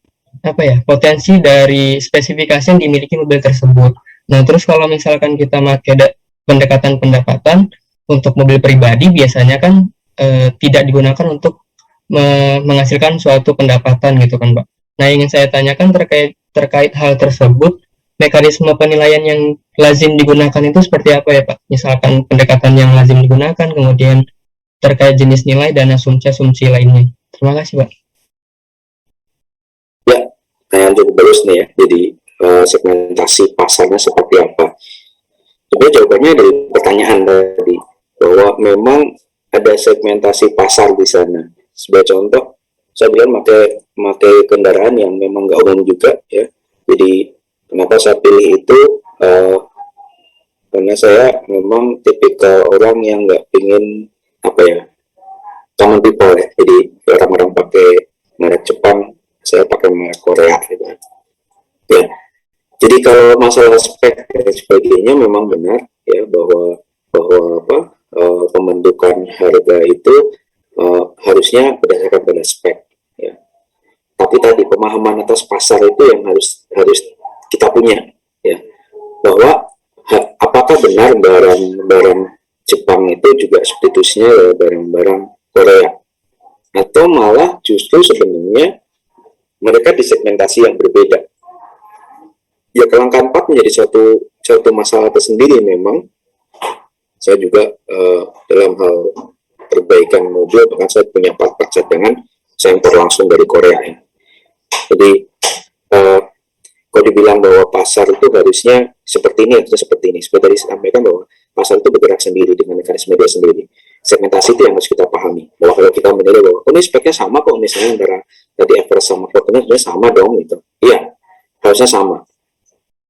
potensi dari spesifikasi yang dimiliki mobil tersebut. Nah, terus kalau misalkan kita pakai pendekatan pendapatan untuk mobil pribadi, biasanya kan tidak digunakan untuk menghasilkan suatu pendapatan gitu kan, Pak. Nah, ingin saya tanyakan terkait hal tersebut, mekanisme penilaian yang lazim digunakan itu seperti apa ya, Pak? Misalkan pendekatan yang lazim digunakan, kemudian terkait jenis nilai dan asumsi-asumsi lainnya. Terima kasih, Pak. Ya, yang cukup bagus nih ya. Jadi segmentasi pasarnya seperti apa? Sebenarnya jawabannya dari pertanyaan tadi bahwa memang ada segmentasi pasar di sana. Sebagai contoh, saya bilang pakai kendaraan yang memang nggak umum juga ya. Jadi kenapa saya pilih itu? Karena saya memang tipikal orang yang nggak pingin common people ya. Jadi orang-orang pakai merek Jepang, saya pakai merek Korea gitu. Ya. Jadi kalau masalah spek dan sebagainya memang benar ya bahwa pembentukan harga itu harusnya berdasarkan pada spek ya. Tapi tadi pemahaman atas pasar itu yang harus kita punya ya, bahwa apakah benar barang-barang Jepang itu juga substitusinya ya barang-barang Korea, atau malah justru sebenarnya mereka disegmentasi yang berbeda. Ya, kelangkaan part menjadi suatu masalah tersendiri memang. Saya juga dalam hal perbaikan mobil, bahkan saya punya part-part cadangan, saya impor langsung dari Korea ya. Jadi kalau dibilang bahwa pasar itu harusnya seperti ini atau seperti ini, seperti tadi sampaikan bahwa pasar itu bergerak sendiri dengan mekanisme dia sendiri. Segmentasi itu yang harus kita pahami. Bahwa kalau kita menilai bahwa ini speknya sama kok, misalnya antara tadi Everest sama Fortuner sama dong gitu. Iya, harusnya sama.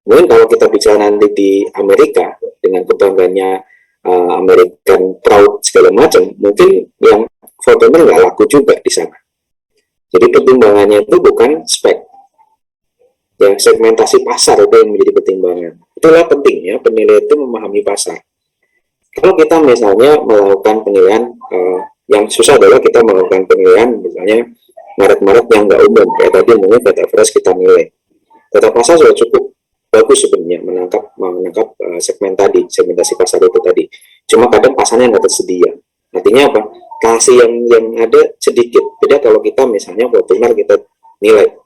Mungkin kalau kita bicara nanti di Amerika dengan kebangganya American Proud segala macam, mungkin yang Fortuner nggak laku juga di sana. Jadi pertimbangannya itu bukan spek, Ya, segmentasi pasar itu yang menjadi pertimbangan. Itulah pentingnya penilai itu memahami pasar. Kalau kita misalnya melakukan penilaian, yang susah adalah kita melakukan penilaian misalnya merek-merek yang nggak umum, kayak tadi mungkin data fresh kita nilai. Data pasar sudah cukup bagus sebenarnya menangkap segmentasi pasar itu tadi. Cuma kadang pasarnya nggak tersedia. Artinya apa? Kasih yang ada sedikit. Beda kalau kita misalnya Fortuner kita nilai,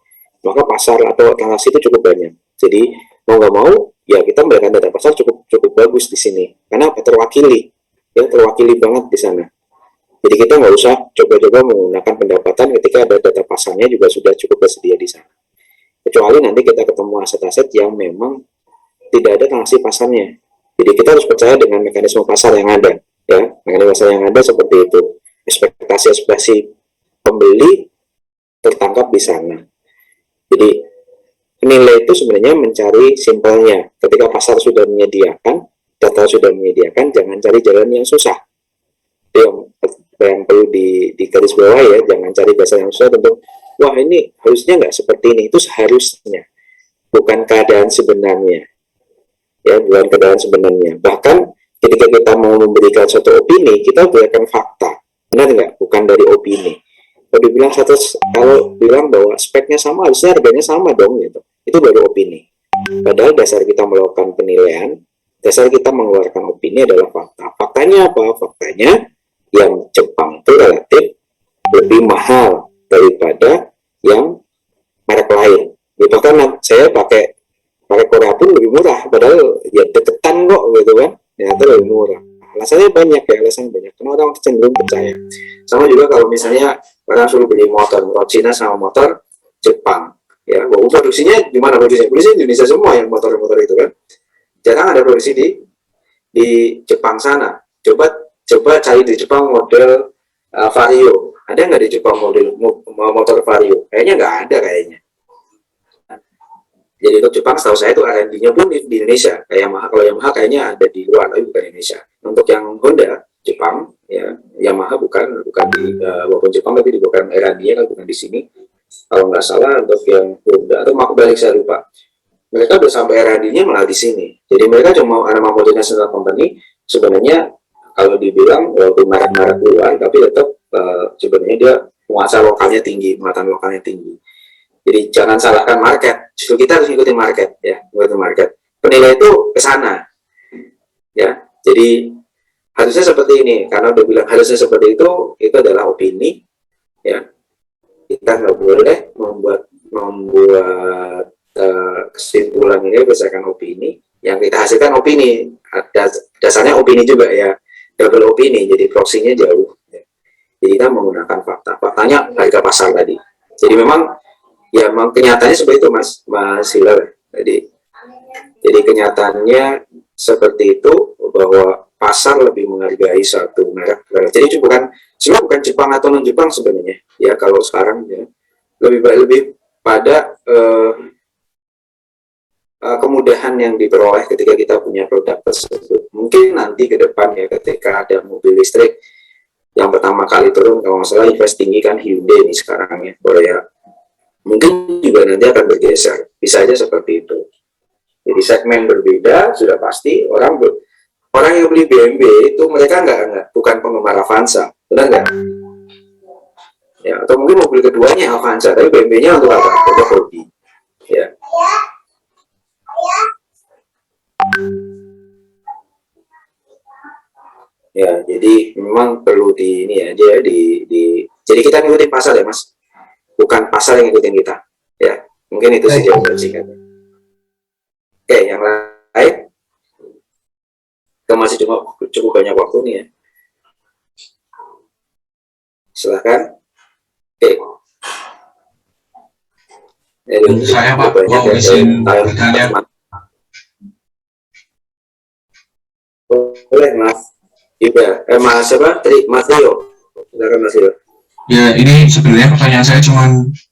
maka pasar atau transaksi itu cukup banyak. Jadi mau nggak mau ya kita memberikan data pasar cukup bagus di sini karena apa, terwakili banget di sana. Jadi kita nggak usah coba-coba menggunakan pendapatan ketika ada data pasarnya juga sudah cukup tersedia di sana. Kecuali nanti kita ketemu aset-aset yang memang tidak ada transaksi pasarnya. Jadi kita harus percaya dengan mekanisme pasar yang ada, ya, mekanisme pasar yang ada seperti itu. Ekspektasi pembeli tertangkap di sana. Jadi penilai itu sebenarnya mencari simpelnya. Ketika pasar sudah menyediakan, data sudah menyediakan, jangan cari jalan yang susah. Itu yang perlu di garis bawah ya, jangan cari dasar yang susah tentu. Wah ini harusnya nggak seperti ini, itu seharusnya, bukan keadaan sebenarnya. Ya, bukan keadaan sebenarnya. Bahkan ketika kita mau memberikan suatu opini, kita berikan fakta, benar nggak? Bukan dari opini. Kalau bilang bahwa speknya sama, harusnya harganya sama dong, gitu. Itu baru opini. Padahal dasar kita melakukan penilaian, dasar kita mengeluarkan opini adalah fakta. Faktanya apa? Faktanya yang Jepang itu relatif lebih mahal daripada yang merek lain. Ya, bahkan saya pakai Korea pun lebih murah, padahal ya deketan kok gitu kan, ternyata lebih murah. Alasannya banyak ya, karena orang cenderung percaya. Sama juga kalau misalnya orang suruh beli motor Cina sama motor Jepang, ya, bahwa produksinya di mana produksinya Indonesia semua yang motor-motor itu kan, jarang ada produksi di Jepang sana. Coba cari di Jepang model Vario, ada nggak di Jepang model motor Vario? Kayaknya nggak ada kayaknya. Jadi untuk Jepang setahu saya itu R&D-nya pun di Indonesia. Kayak Yamaha, kalau Yamaha kayaknya ada di luar tapi bukan Indonesia. Untuk yang Honda Jepang ya, Yamaha bukan di walaupun Jepang tapi bukan R&D-nya kan bukan di sini. Kalau nggak salah untuk yang Honda atau mau balik saya lupa. Mereka udah sampai R&D-nya malah di sini. Jadi mereka cuma ada multinational company. Sebenarnya kalau dibilang walaupun merek-merek luar tapi tetap sebenarnya dia penguasa lokalnya tinggi, muatan lokalnya tinggi. Jadi jangan salahkan market, justru kita harus ngikutin market ya, ngikutin market. Penilai itu ke sana, ya. Jadi harusnya seperti ini, karena udah bilang harusnya seperti itu adalah opini, ya. Kita nggak boleh membuat kesimpulan ini berdasarkan opini. Yang kita hasilkan opini, dasarnya opini juga ya, double opini, jadi proksinya jauh. Ya. Jadi kita menggunakan fakta, faktanya harga pasar tadi. Jadi memang ya, memang kenyataannya seperti itu Mas Hilal. Jadi kenyataannya seperti itu bahwa pasar lebih menghargai satu merek. Jadi bukan Jepang atau non Jepang sebenarnya. Ya kalau sekarang ya lebih pada kemudahan yang diperoleh ketika kita punya produk tersebut. Mungkin nanti ke depan ya ketika ada mobil listrik yang pertama kali turun, kalau nggak salah invest tinggi kan Hyundai nih sekarang ya, Korea. Mungkin juga nanti akan bergeser, bisa aja seperti itu. Jadi segmen berbeda sudah pasti. Orang yang beli BMW itu mereka bukan penggemar Avanza, benar nggak? Ya, atau mungkin mobil keduanya Avanza, tapi BMW-nya untuk apa? Untuk hobi. Ya. Ya, jadi memang perlu jadi kita ngikutin pasar ya Mas. Bukan pasar yang ngikutin kita, ya. Mungkin itu saja singkatnya. Oke, yang lain, kita masih cukup banyak waktu nih ya. Silahkan. Oke. Saya Pak, mau izin bertanya. Boleh Mas. Juga, Mas siapa? Tadi Mas Leo. Silakan Mas Leo. Ya, ini sebenarnya pertanyaan saya cuma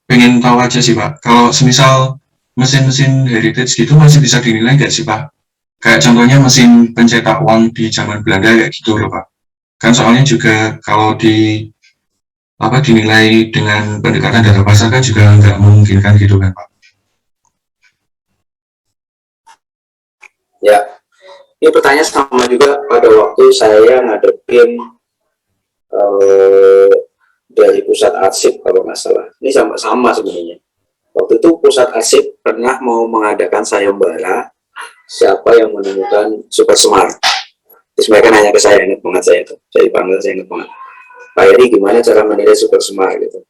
pengen tahu aja sih Pak. Kalau semisal mesin-mesin heritage gitu masih bisa dinilai nggak sih Pak? Kayak contohnya mesin pencetak uang di zaman Belanda kayak gitu loh Pak. Kan soalnya juga kalau dinilai dengan pendekatan data pasar kan juga nggak memungkinkan gitu kan Pak. Ya, ini pertanyaan sama juga pada waktu saya ngadepin eh, dari pusat arsip kalau nggak salah. Ini sama-sama sebenarnya. Waktu itu pusat arsip pernah mau mengadakan sayembara siapa yang menemukan super smart. Terus mereka nanya ke saya, ingat banget saya itu. Saya dipanggil, saya ingat banget. Pak Eri, gimana cara menilai super smart gitu.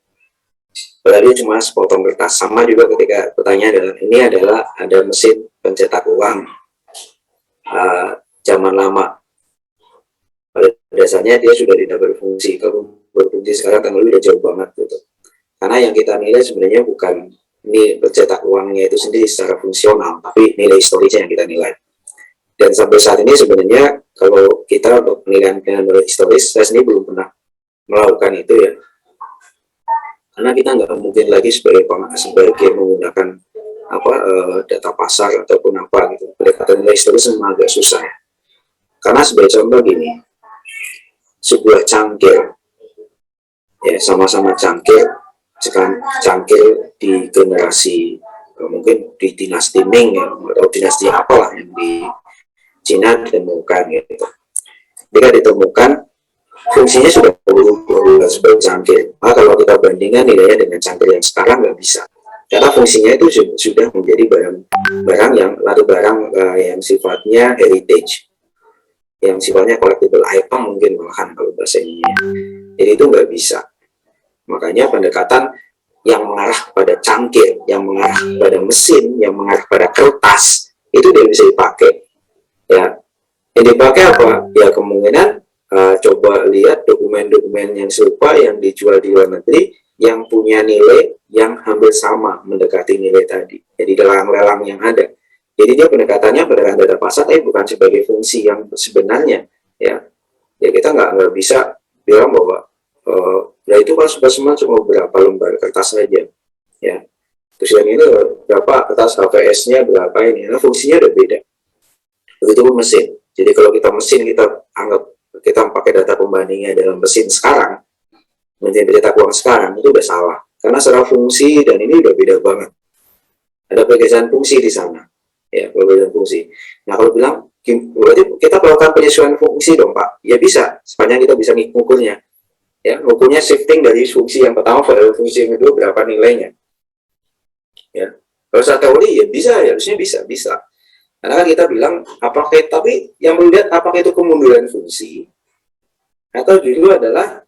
Padahal dia cuma sepotong kertas. Sama juga ketika pertanyaan adalah, ini adalah ada mesin pencetak uang zaman lama. Pada dasarnya dia sudah tidak berfungsi. Kalau berfungsi sekarang teknologi udah jauh banget gitu. Karena yang kita nilai sebenarnya bukan ini pencetak uangnya itu sendiri secara fungsional, tapi nilai historisnya yang kita nilai. Dan sampai saat ini sebenarnya kalau kita untuk penilaian nilai historis, saya sendiri belum pernah melakukan itu ya. Karena kita nggak mungkin lagi sebagai menggunakan data pasar ataupun apa gitu. Pendekatan nilai historis memang agak susah ya. Karena sebagai contoh gini, sebuah cangkir, ya sama-sama cangkir, cangkir di generasi mungkin di dinasti Ming ya, atau dinasti apalah yang di Cina ditemukan gitu. Ketika ditemukan, fungsinya sudah berubah sebagai cangkir. Kalau kita bandingkan nilainya dengan cangkir yang sekarang nggak bisa. Karena fungsinya itu sudah menjadi barang yang sifatnya heritage, yang sifatnya collectible item mungkin malahan kalau bahasa ininya. Jadi itu nggak bisa. Makanya pendekatan yang mengarah pada cangkir, yang mengarah pada mesin, yang mengarah pada kertas, itu tidak bisa dipakai. Ya, yang dipakai apa? Ya kemungkinan coba lihat dokumen-dokumen yang serupa yang dijual di luar negeri yang punya nilai yang hampir sama mendekati nilai tadi. Jadi lelang-lelang yang ada. Jadi dia pendekatannya pendekatan data pasar, tapi bukan sebagai fungsi yang sebenarnya. Ya, ya kita nggak bisa bilang bahwa ya itu kan semua cuma berapa lembar kertas saja. Ya, terus yang ini berapa kertas HVS-nya berapa ini. Nah, fungsinya udah beda. Begitu pun mesin. Jadi kalau kita mesin kita anggap kita pakai data pembandingnya dalam mesin sekarang, mesin pencetak uang sekarang itu udah salah. Karena secara fungsi dan ini udah beda banget. Ada perbedaan fungsi di sana. Ya, perbedaan fungsi. Nah, kalau bilang berarti kita melakukan penyesuaian fungsi dong, Pak. Ya bisa, sepanjang kita bisa mengukurnya. Ya, ukurnya shifting dari fungsi yang pertama pada fungsi yang kedua berapa nilainya. Ya. Kalau secara teori ya bisa, ya harusnya bisa. Karena kan kita bilang tapi yang perlu lihat apakah itu kemunduran fungsi atau justru adalah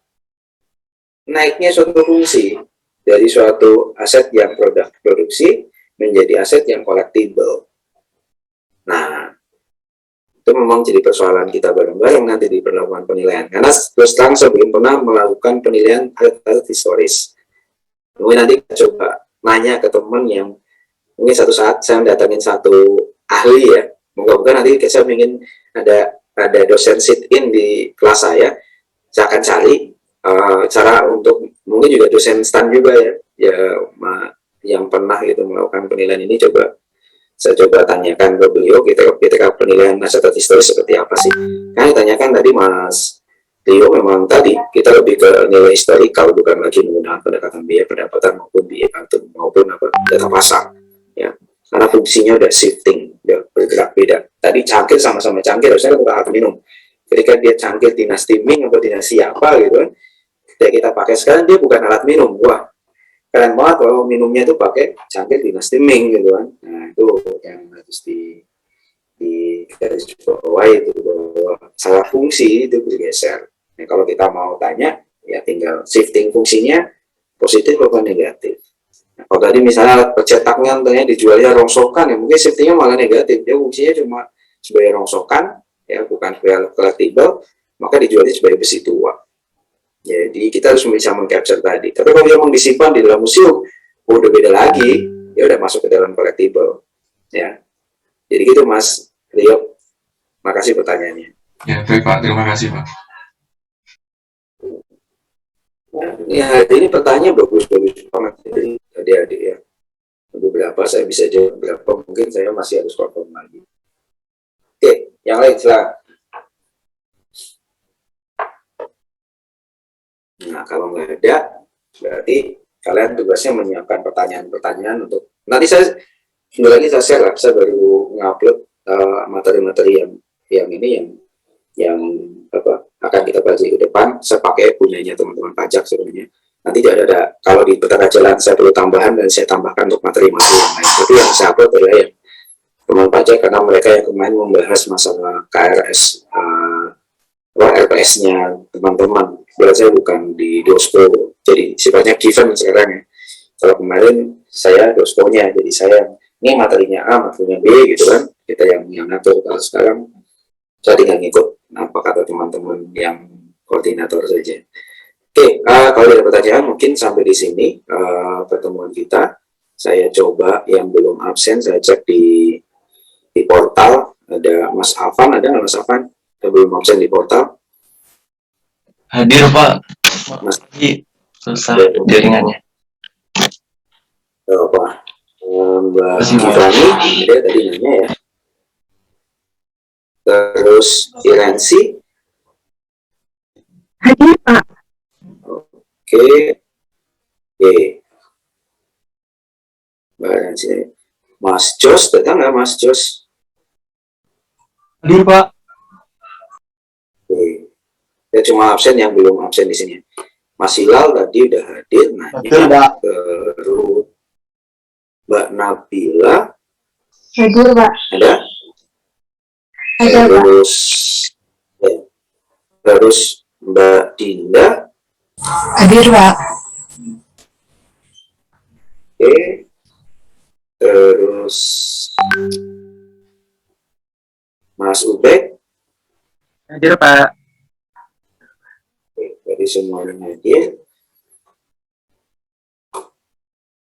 naiknya suatu fungsi dari suatu aset yang produksi menjadi aset yang collectible. Nah, itu memang jadi persoalan kita bareng-bareng nanti di perlakuan penilaian. Karena terus terang saya belum pernah melakukan penilaian aset historis. Mungkin nanti kita coba nanya ke teman yang mungkin satu saat saya mendatangin satu ahli ya. Moga-moga nanti saya ingin ada dosen sit-in di kelas saya akan cari cara untuk mungkin juga dosen stand juga ya yang pernah gitu melakukan penilaian ini saya coba tanyakan ke beliau ketika penilaian aset historis seperti apa sih. Kan ditanyakan tadi Mas Leo memang tadi kita lebih ke nilai historikal bukan lagi menggunakan pendekatan biaya pendapatan maupun data pasar ya. Karena fungsinya udah shifting, udah bergerak beda. Tadi cangkir sama-sama cangkir, harusnya untuk alat minum. Ketika dia cangkir dinasti Ming atau dinasti apa gitu kan, ketika kita pakai sekarang dia bukan alat minum. Wah, keren banget kalau minumnya itu pakai cangkir dinasti Ming gitu kan. Nah itu yang harus di garis bawah itu bahwa salah fungsi itu bergeser. Nah, kalau kita mau tanya, ya tinggal shifting fungsinya positif atau negatif. Nah, kalau tadi misalnya percetaknya ternyata dijualnya rongsokan, ya mungkin shiftingnya malah negatif. Dia fungsinya cuma sebagai rongsokan, ya bukan sebagai collectible, maka dijualnya sebagai besi tua. Jadi kita harus bisa mengcapture tadi. Tapi kalau dia memang disimpan di dalam museum, udah beda lagi, ya udah masuk ke dalam collectible. Ya, jadi gitu Mas Rio. Makasih pertanyaannya. Ya, baik Pak. Terima kasih Pak. Ya, ini pertanyaan bagus-bagus banget. Jadi adik-adik ya. Beberapa saya bisa jawab, beberapa mungkin saya masih harus confirm lagi. Oke, yang lain silakan. Nah, kalau nggak ada, berarti kalian tugasnya menyiapkan pertanyaan-pertanyaan untuk nanti saya lagi saya share lah, saya baru ngupload materi-materi yang ini yang apa akan kita bahas ke depan. Saya pakai punyanya teman-teman pajak sebenarnya. Nanti ada kalau di peta jalan saya perlu tambahan dan saya tambahkan untuk materi-materi yang lain. Tapi yang saya upload adalah yang teman pajak karena mereka yang kemarin membahas masalah KRS RPS-nya teman-teman. Belajar bukan di Dospo, jadi sifatnya given sekarang ya. Kalau kemarin saya Dospo-nya, jadi saya ini materinya A, materinya B gitu kan. Kita yang ngatur. Kalau sekarang saya tinggal ngikut apa kata teman-teman yang koordinator saja. Oke, kalau ada pertanyaan mungkin sampai di sini pertemuan kita. Saya coba yang belum absen, saya cek di portal. Ada Mas Afan, ada nggak Mas Afan? Yang belum absen di portal? Hadir Pak, Mas, susah jaringannya. apa? Mbak Masih, Pak. Gifani, ada tadi nanya ya. Terus Irensi, Hadir Pak. oke, oke. Mbak Irensi, Mas Jos, datang nggak Mas Jos? Hadir Pak. Oke. Ya cuma absen yang belum absen di sini. Mas Hilal tadi udah hadir, Hadir nanya. Pak. Terus Mbak Nabila, Hadir Pak. ada? Ada Pak. Terus Mbak Dinda, Hadir Pak. oke. Terus Mas Ubek, Hadir Pak. oke. Jadi semuanya hadir.